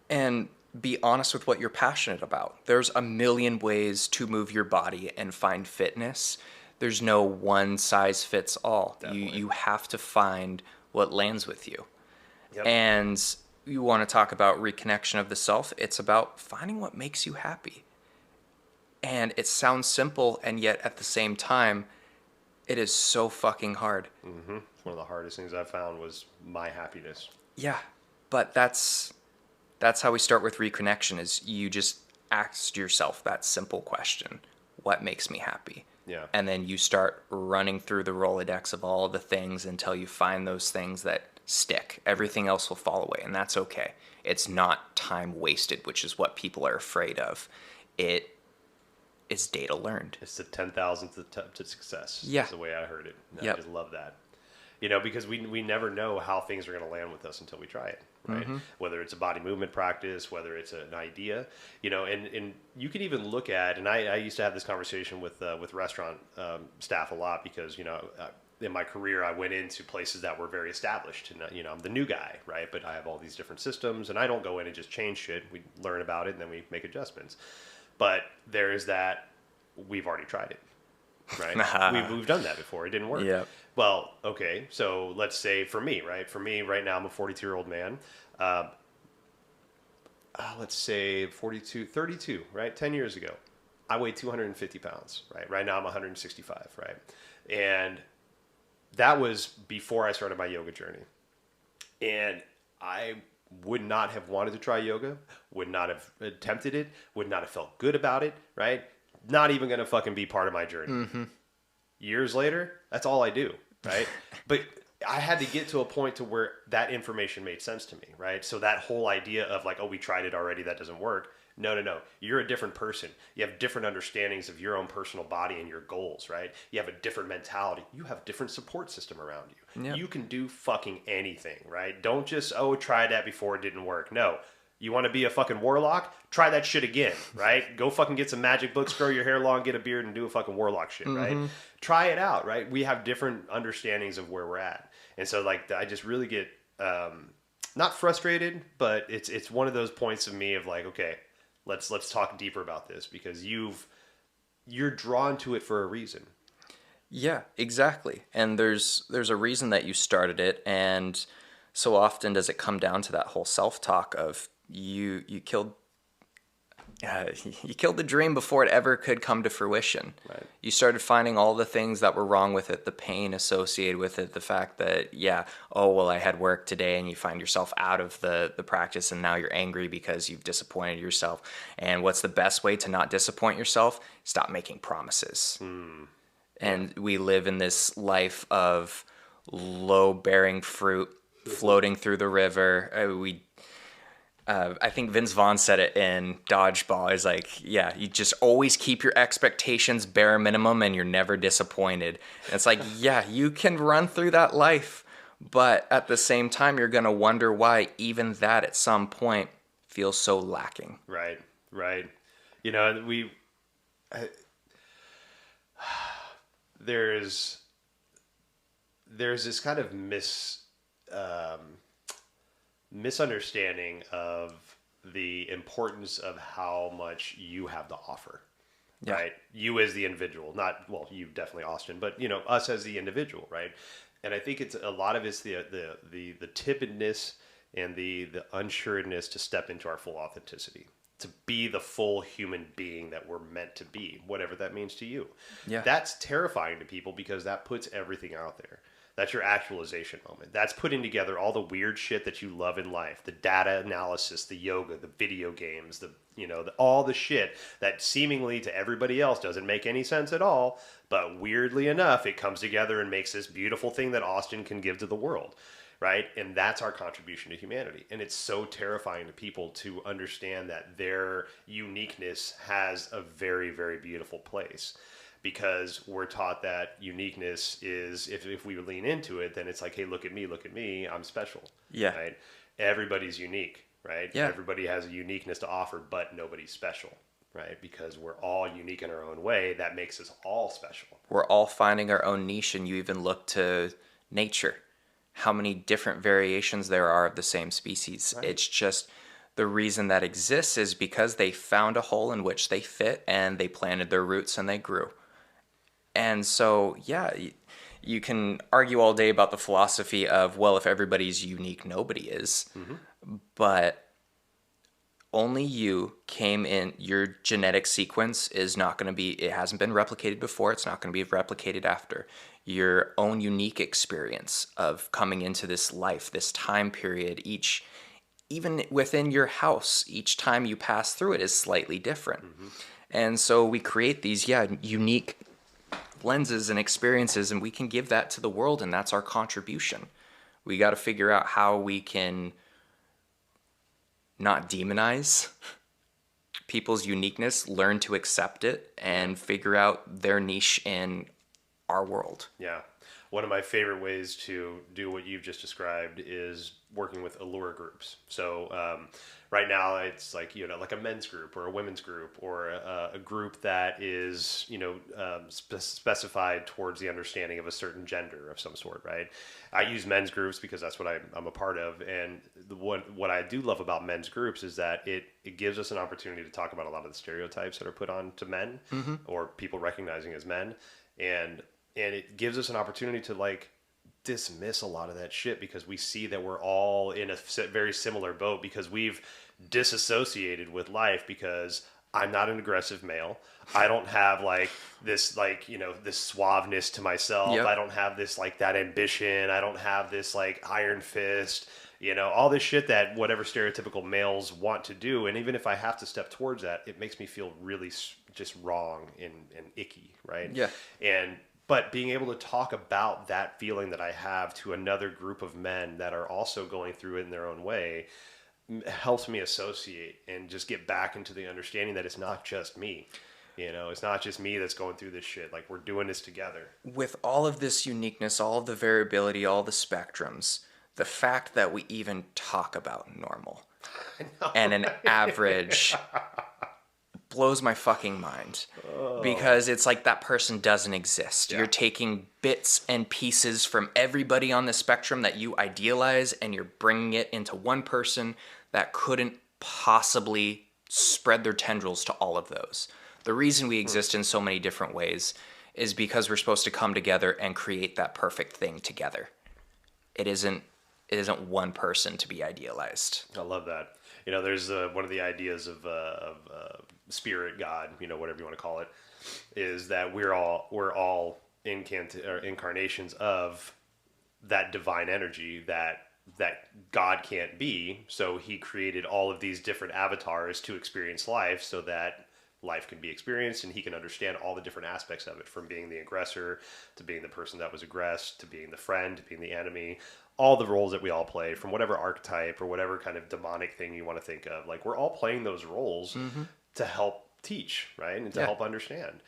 And be honest with what you're passionate about. There's a million ways to move your body and find fitness. There's no one size fits all. You have to find what lands with you. Yep. And you want to talk about reconnection of the self. It's about finding what makes you happy. And it sounds simple, and yet at the same time, it is so fucking hard. Mm-hmm. One of the hardest things I've found was my happiness. Yeah, but that's how we start with reconnection, is you just ask yourself that simple question: what makes me happy? Yeah. And then you start running through the Rolodex of all the things until you find those things that stick. Everything else will fall away, and that's okay. It's not time wasted, which is what people are afraid of. It is data learned. It's the 10,000th attempt to success. Yeah. That's the way I heard it. And Yep. I just love that. Because we never know how things are going to land with us until we try it, right? Whether it's a body movement practice, whether it's an idea, and you can even look at, and I used to have this conversation with restaurant staff a lot because, in my career, I went into places that were very established and, I'm the new guy, right? But I have all these different systems and I don't go in and just change shit. We learn about it and then we make adjustments. But there is that we've already tried it. Right? We've done that before. It didn't work. Yep. Well, okay. So let's say for me, right? For me right now, I'm a 42-year-old man. Let's say 32, right? 10 years ago, I weighed 250 pounds, right? Right now I'm 165, right? And that was before I started my yoga journey. And I would not have wanted to try yoga, would not have attempted it, would not have felt good about it, right? Not even going to fucking be part of my journey. Years later, that's all I do, right? But I had to get to a point to where that information made sense to me, right? So that whole idea of like, oh, we tried it already, that doesn't work. No. You're a different person. You have different understandings of your own personal body and your goals, right? You have a different mentality. You have a different support system around you. Yep. You can do fucking anything, right? Don't just, try that before it didn't work. No. You want to be a fucking warlock? Try that shit again, right? Go fucking get some magic books, grow your hair long, get a beard, and do a fucking warlock shit, right? Try it out, right? We have different understandings of where we're at. And so, like, I just really get, not frustrated, but it's one of those points of me of like, okay, let's talk deeper about this because you're drawn to it for a reason. Yeah, exactly. And there's a reason that you started it, and so often does it come down to that whole self-talk of you killed you killed the dream before it ever could come to fruition. Right. You started finding all the things that were wrong with it, the pain associated with it, the fact that, I had work today, and you find yourself out of the practice, and now you're angry because you've disappointed yourself. And what's the best way to not disappoint yourself? Stop making promises. And we live in this life of low-bearing fruit floating through the river. I think Vince Vaughn said it in Dodgeball. He's like, you just always keep your expectations bare minimum and you're never disappointed. And it's like, you can run through that life, but at the same time, you're going to wonder why even that at some point feels so lacking. Right. There's this kind of misunderstanding of the importance of how much you have to offer, right? You as the individual, you definitely, Austin, but us as the individual, right? And I think it's a lot of it's the timidness and the unsureness to step into our full authenticity, to be the full human being that we're meant to be, whatever that means to you. Yeah. That's terrifying to people because that puts everything out there. That's your actualization moment. That's putting together all the weird shit that you love in life, the data analysis, the yoga, the video games, all the shit that seemingly to everybody else doesn't make any sense at all. But weirdly enough, it comes together and makes this beautiful thing that Austin can give to the world, right? And that's our contribution to humanity. And it's so terrifying to people to understand that their uniqueness has a very, very beautiful place. Because we're taught that uniqueness is, if we lean into it, then it's like, hey, look at me, I'm special. Yeah. Right? Everybody's unique, right? Yeah. Everybody has a uniqueness to offer, but nobody's special, right? Because we're all unique in our own way. That makes us all special. We're all finding our own niche, and you even look to nature. How many different variations there are of the same species. Right. It's just the reason that exists is because they found a hole in which they fit, and they planted their roots and they grew. And so, you can argue all day about the philosophy of, well, if everybody's unique, nobody is. Mm-hmm. But only you came in, your genetic sequence is not going to be, it hasn't been replicated before, it's not going to be replicated after. Your own unique experience of coming into this life, this time period, even within your house, each time you pass through it is slightly different. Mm-hmm. And so we create these, unique lenses and experiences, and we can give that to the world, and that's our contribution. We got to figure out how we can not demonize people's uniqueness, learn to accept it, and figure out their niche in our world. Yeah. One of my favorite ways to do what you've just described is working with allure groups. So right now it's like, like a men's group or a women's group or a group that is, specified towards the understanding of a certain gender of some sort, right? I use men's groups because that's what I'm a part of. And what I do love about men's groups is that it gives us an opportunity to talk about a lot of the stereotypes that are put on to men or people recognizing as men. And it gives us an opportunity to like dismiss a lot of that shit because we see that we're all in a very similar boat because we've disassociated with life because I'm not an aggressive male. I don't have like this this suaveness to myself. Yep. I don't have this like that ambition. I don't have this like iron fist. All this shit that whatever stereotypical males want to do. And even if I have to step towards that, it makes me feel really just wrong and icky, right? Yeah. But being able to talk about that feeling that I have to another group of men that are also going through it in their own way helps me associate and just get back into the understanding that it's not just me. It's not just me that's going through this shit. Like, we're doing this together. With all of this uniqueness, all of the variability, all the spectrums, the fact that we even talk about normal and an average blows my fucking mind. Because it's like that person doesn't exist. You're taking bits and pieces from everybody on the spectrum that you idealize and you're bringing it into one person that couldn't possibly spread their tendrils to all of those. The reason we exist in so many different ways is because we're supposed to come together and create that perfect thing together. It isn't one person to be idealized. I love that. There's one of the ideas of spirit, God, whatever you want to call it, is that we're all incarnations of that divine energy that God can't be. So he created all of these different avatars to experience life so that life can be experienced and he can understand all the different aspects of it, from being the aggressor to being the person that was aggressed to being the friend to being the enemy, all the roles that we all play, from whatever archetype or whatever kind of demonic thing you want to think of. Like, we're all playing those roles to help teach, right? And to help understand,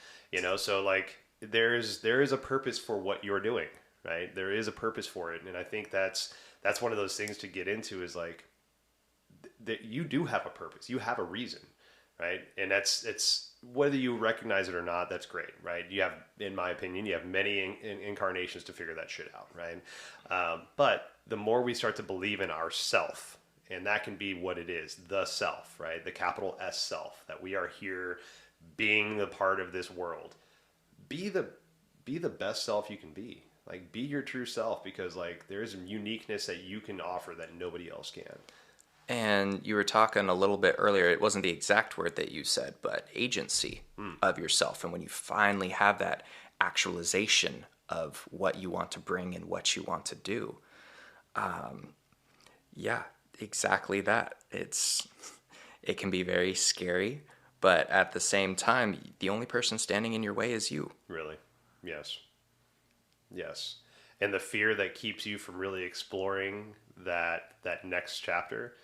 so like there is a purpose for what you're doing, right? There is a purpose for it. And I think that's one of those things to get into, is like that you do have a purpose. You have a reason, right? And it's whether you recognize it or not, that's great, right? You have, in my opinion, you have many incarnations to figure that shit out, right? But the more we start to believe in ourself, and that can be what it is, the self, right? The capital S self, that we are here being the part of this world. Be the best self you can be. Like, be your true self, because like there's uniqueness that you can offer that nobody else can. And you were talking a little bit earlier, it wasn't the exact word that you said, but agency of yourself. And when you finally have that actualization of what you want to bring and what you want to do, exactly that. It can be very scary, but at the same time, the only person standing in your way is you. Really? Yes. Yes. And the fear that keeps you from really exploring that next chapter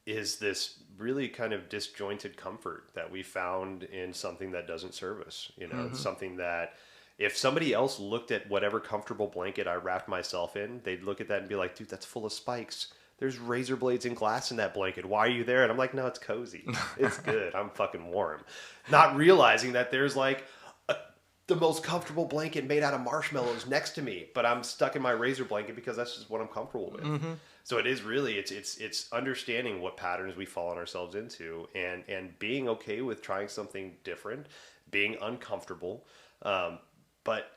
is this really kind of disjointed comfort that we found in something that doesn't serve us. It's something that if somebody else looked at whatever comfortable blanket I wrapped myself in, they'd look at that and be like, dude, that's full of spikes. There's razor blades and glass in that blanket. Why are you there? And I'm like, no, it's cozy. It's good. I'm fucking warm. Not realizing that there's like the most comfortable blanket made out of marshmallows next to me, but I'm stuck in my razor blanket because that's just what I'm comfortable with. So it is really, it's understanding what patterns we fall on ourselves into, and being okay with trying something different, being uncomfortable. But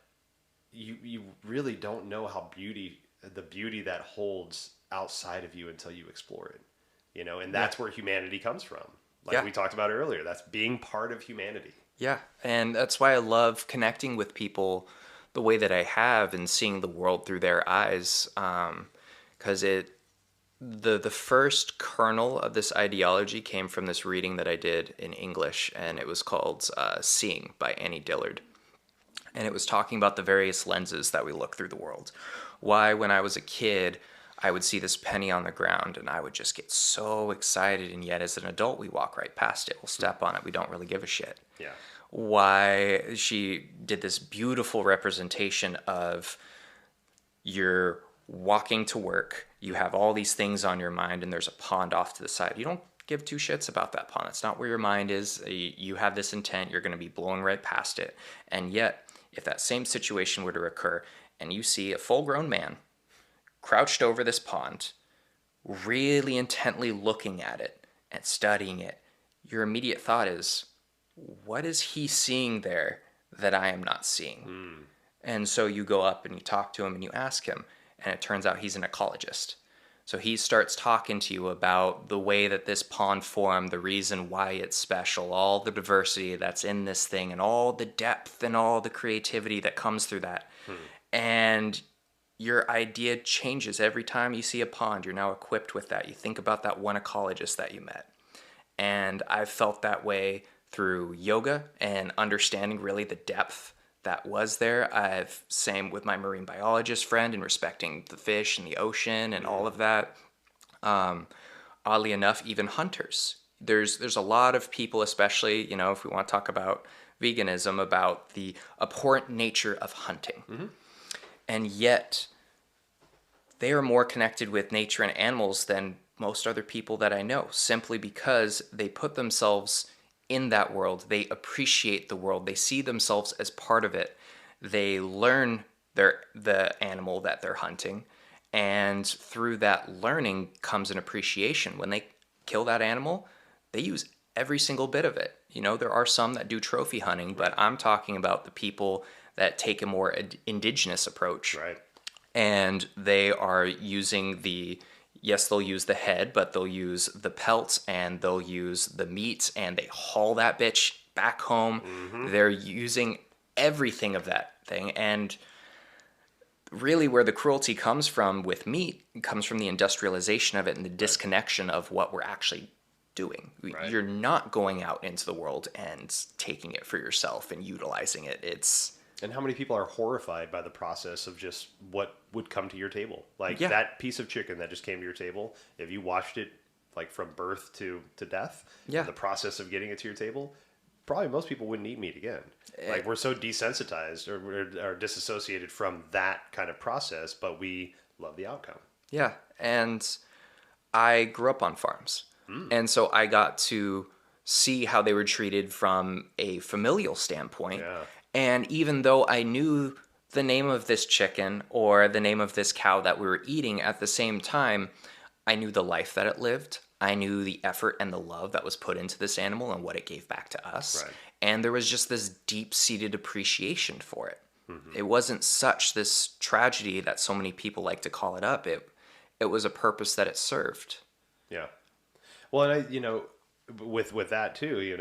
you really don't know the beauty that holds outside of you until you explore it, and that's where humanity comes from. Like we talked about earlier, that's being part of humanity. Yeah, and that's why I love connecting with people the way that I have and seeing the world through their eyes, because the first kernel of this ideology came from this reading that I did in English, and it was called Seeing by Annie Dillard. And it was talking about the various lenses that we look through the world. Why, when I was a kid, I would see this penny on the ground and I would just get so excited. And yet, as an adult, we walk right past it. We'll step on it. We don't really give a shit. Yeah. Why she did this beautiful representation of you're walking to work, you have all these things on your mind, and there's a pond off to the side. You don't give two shits about that pond. It's not where your mind is. You have this intent, you're going to be blowing right past it. And yet, if that same situation were to occur and you see a full grown man crouched over this pond, really intently looking at it and studying it, your immediate thought is, what is he seeing there that I am not seeing? And so you go up and you talk to him and you ask him, and it turns out he's an ecologist. So he starts talking to you about the way that this pond formed, the reason why it's special, all the diversity that's in this thing, and all the depth and all the creativity that comes through that. And your idea changes every time you see a pond. You're now equipped with that. You think about that one ecologist that you met. And I've felt that way through yoga and understanding really the depth that was there. I've same with my marine biologist friend and respecting the fish and the ocean and all of that. Oddly enough, even hunters. There's a lot of people, especially, you know, if we want to talk about veganism, about the abhorrent nature of hunting. And yet they are more connected with nature and animals than most other people that I know, simply because they put themselves in that world. They appreciate the world. They see themselves as part of it. They learn the animal that they're hunting, and through that learning comes an appreciation. When they kill that animal, they use every single bit of it. You know, there are some that do trophy hunting, but I'm talking about the people that take a more indigenous approach. Right. And they are using yes, they'll use the head, but they'll use the pelts and they'll use the meat, and they haul that bitch back home. They're using everything of that thing. And really where the cruelty comes from with meat comes from the industrialization of it and the disconnection of what we're actually doing. Right. You're not going out into the world and taking it for yourself and utilizing it. And how many people are horrified by the process of just what would come to your table? Like Yeah. that piece of chicken that just came to your table, if you watched it like from birth to death, Yeah. the process of getting it to your table, probably most people wouldn't eat meat again. Like we're so desensitized or disassociated from that kind of process, but we love the outcome. Yeah, and I grew up on farms. And so I got to see how they were treated from a familial standpoint. Yeah. And even though I knew the name of this chicken or the name of this cow that we were eating, at the same time, I knew the life that it lived. I knew the effort and the love that was put into this animal and what it gave back to us. Right. And there was just this deep-seated appreciation for it. It wasn't such this tragedy that so many people like to call it up. It was a purpose that it served. Yeah. Well, and with that too,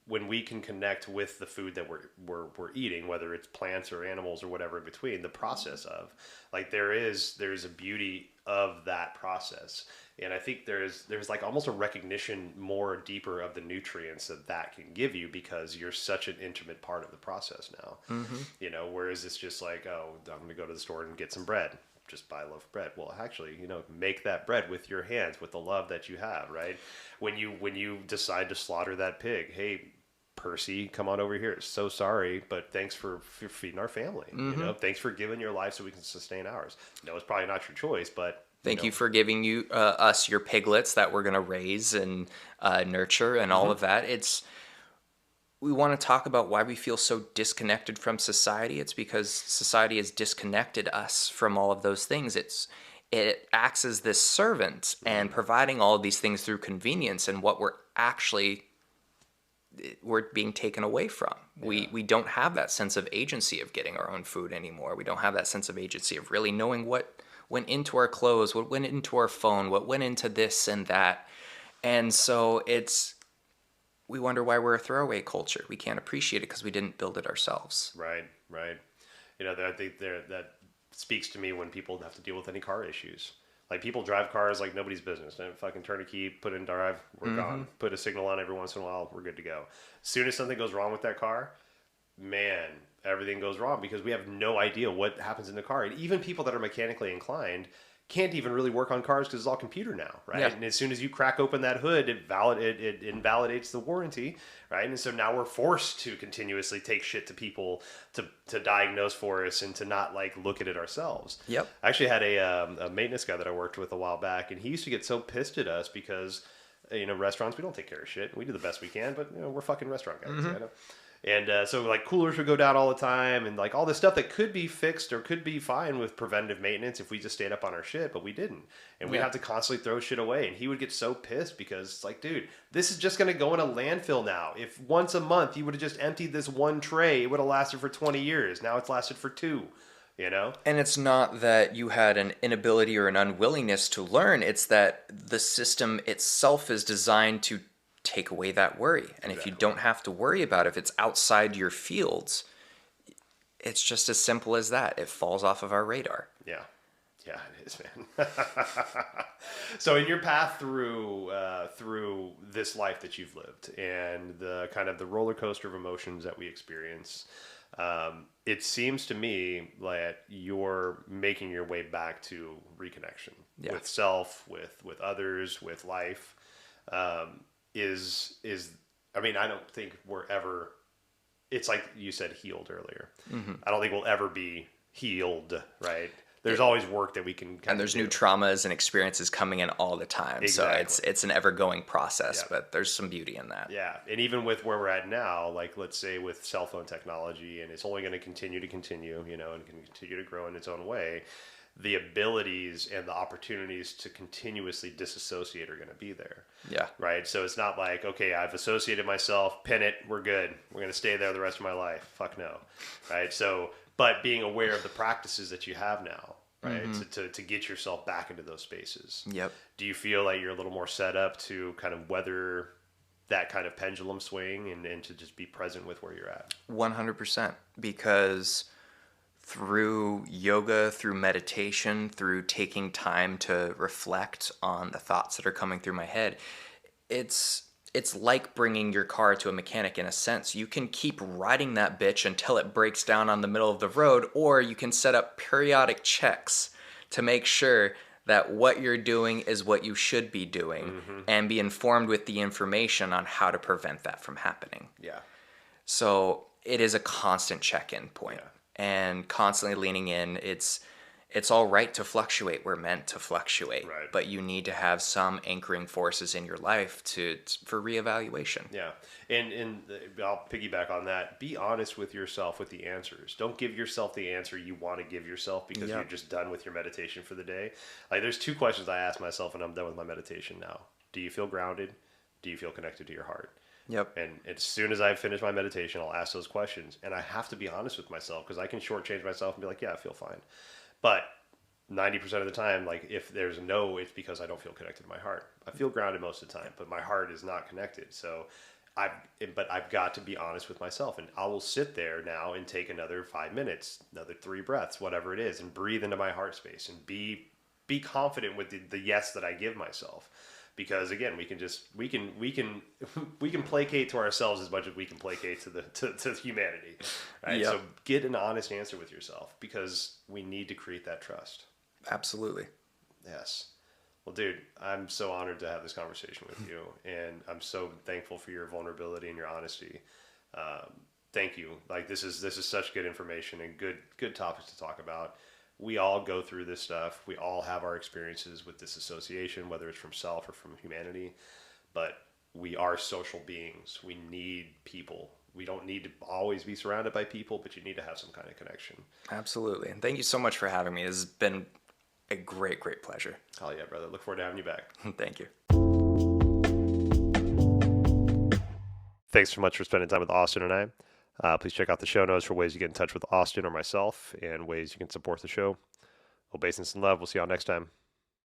when we can connect with the food that we're eating, whether it's plants or animals or whatever in between, the process of like there's a beauty of that process, and I think there's like almost a recognition more deeper of the nutrients that can give you because you're such an intimate part of the process now. Whereas it's just like, oh, I'm going to go to the store and get some bread. Just buy a loaf of bread. Well, actually, make that bread with your hands, with the love that you have, right? When you decide to slaughter that pig, hey, Percy, come on over here. So sorry, but thanks for feeding our family. Thanks for giving your life so we can sustain ours. No, it's probably not your choice, but Thank you for giving us your piglets that we're going to raise and nurture and all of that. We want to talk about why we feel so disconnected from society. It's because society has disconnected us from all of those things. It acts as this servant and providing all of these things through convenience, and what we're being taken away from. Yeah. We don't have that sense of agency of getting our own food anymore. We don't have that sense of agency of really knowing what went into our clothes, what went into our phone, what went into this and that. And so we wonder why we're a throwaway culture. We can't appreciate it because we didn't build it ourselves. Right. I think that speaks to me when people have to deal with any car issues. Like people drive cars like nobody's business. And fucking turn a key, put it in drive, we're gone. Put a signal on every once in a while, we're good to go. As soon as something goes wrong with that car, man, everything goes wrong because we have no idea what happens in the car. And even people that are mechanically inclined can't even really work on cars because it's all computer now, right? Yeah. And as soon as you crack open that hood, it invalidates the warranty, right? And so now we're forced to continuously take shit to people to diagnose for us and to not like look at it ourselves. Yep. I actually had a maintenance guy that I worked with a while back, and he used to get so pissed at us because restaurants, we don't take care of shit. We do the best we can, but we're fucking restaurant guys. You know? And so like coolers would go down all the time and like all this stuff that could be fixed or could be fine with preventative maintenance if we just stayed up on our shit, but we didn't. And we'd have to constantly throw shit away. And he would get so pissed because it's like, dude, this is just going to go in a landfill now. If once a month you would have just emptied this one tray, it would have lasted for 20 years. Now it's lasted for 2. And it's not that you had an inability or an unwillingness to learn. It's that the system itself is designed to take away that worry. And if you don't have to worry about it, if it's outside your fields, it's just as simple as that. It falls off of our radar. Yeah. Yeah, it is, man. So in your path through this life that you've lived and the kind of the roller coaster of emotions that we experience, it seems to me that you're making your way back to reconnection with self, with others, with life. I mean, I don't think we're ever, it's like you said, healed earlier. I don't think we'll ever be healed, right? There's always work that we can and there's new traumas and experiences coming in all the time. Exactly. So it's an ever-going process, but there's some beauty in that. Yeah, and even with where we're at now, like let's say with cell phone technology, and it's only going to continue, and can continue to grow in its own way, the abilities and the opportunities to continuously disassociate are going to be there. Yeah. Right? So it's not like, okay, I've associated myself, pin it, we're good. We're going to stay there the rest of my life. Fuck no. Right? So, but being aware of the practices that you have now, right? To get yourself back into those spaces. Yep. Do you feel like you're a little more set up to kind of weather that kind of pendulum swing and to just be present with where you're at? 100%. Because through yoga, through meditation, through taking time to reflect on the thoughts that are coming through my head, it's like bringing your car to a mechanic in a sense. You can keep riding that bitch until it breaks down on the middle of the road, or you can set up periodic checks to make sure that what you're doing is what you should be doing and be informed with the information on how to prevent that from happening. Yeah. So it is a constant check-in point. Yeah. And constantly leaning in. It's all right to fluctuate. We're meant to fluctuate, right. But you need to have some anchoring forces in your life for reevaluation. Yeah, and I'll piggyback on that. Be honest with yourself with the answers. Don't give yourself the answer you want to give yourself because you're just done with your meditation for the day. Like, there's 2 questions I ask myself when I'm done with my meditation now. Do you feel grounded? Do you feel connected to your heart? Yep. And as soon as I finish my meditation, I'll ask those questions. And I have to be honest with myself because I can shortchange myself and be like, yeah, I feel fine. But 90% of the time, like if there's a no, it's because I don't feel connected to my heart. I feel grounded most of the time, but my heart is not connected. So I've got to be honest with myself, and I will sit there now and take another 5 minutes, another 3 breaths, whatever it is, and breathe into my heart space and be confident with the yes that I give myself. Because again, we can placate to ourselves as much as we can placate to humanity, right? Yep. So get an honest answer with yourself because we need to create that trust. Absolutely. Yes. Well, dude, I'm so honored to have this conversation with you, and I'm so thankful for your vulnerability and your honesty. Thank you. Like this is such good information and good topics to talk about. We all go through this stuff. We all have our experiences with disassociation, whether it's from self or from humanity. But we are social beings. We need people. We don't need to always be surrounded by people, but you need to have some kind of connection. Absolutely. And thank you so much for having me. This has been a great, great pleasure. Oh yeah, brother. Look forward to having you back. Thank you. Thanks so much for spending time with Austin and I. Please check out the show notes for ways you get in touch with Austin or myself and ways you can support the show. Obeisance and love. We'll see y'all next time.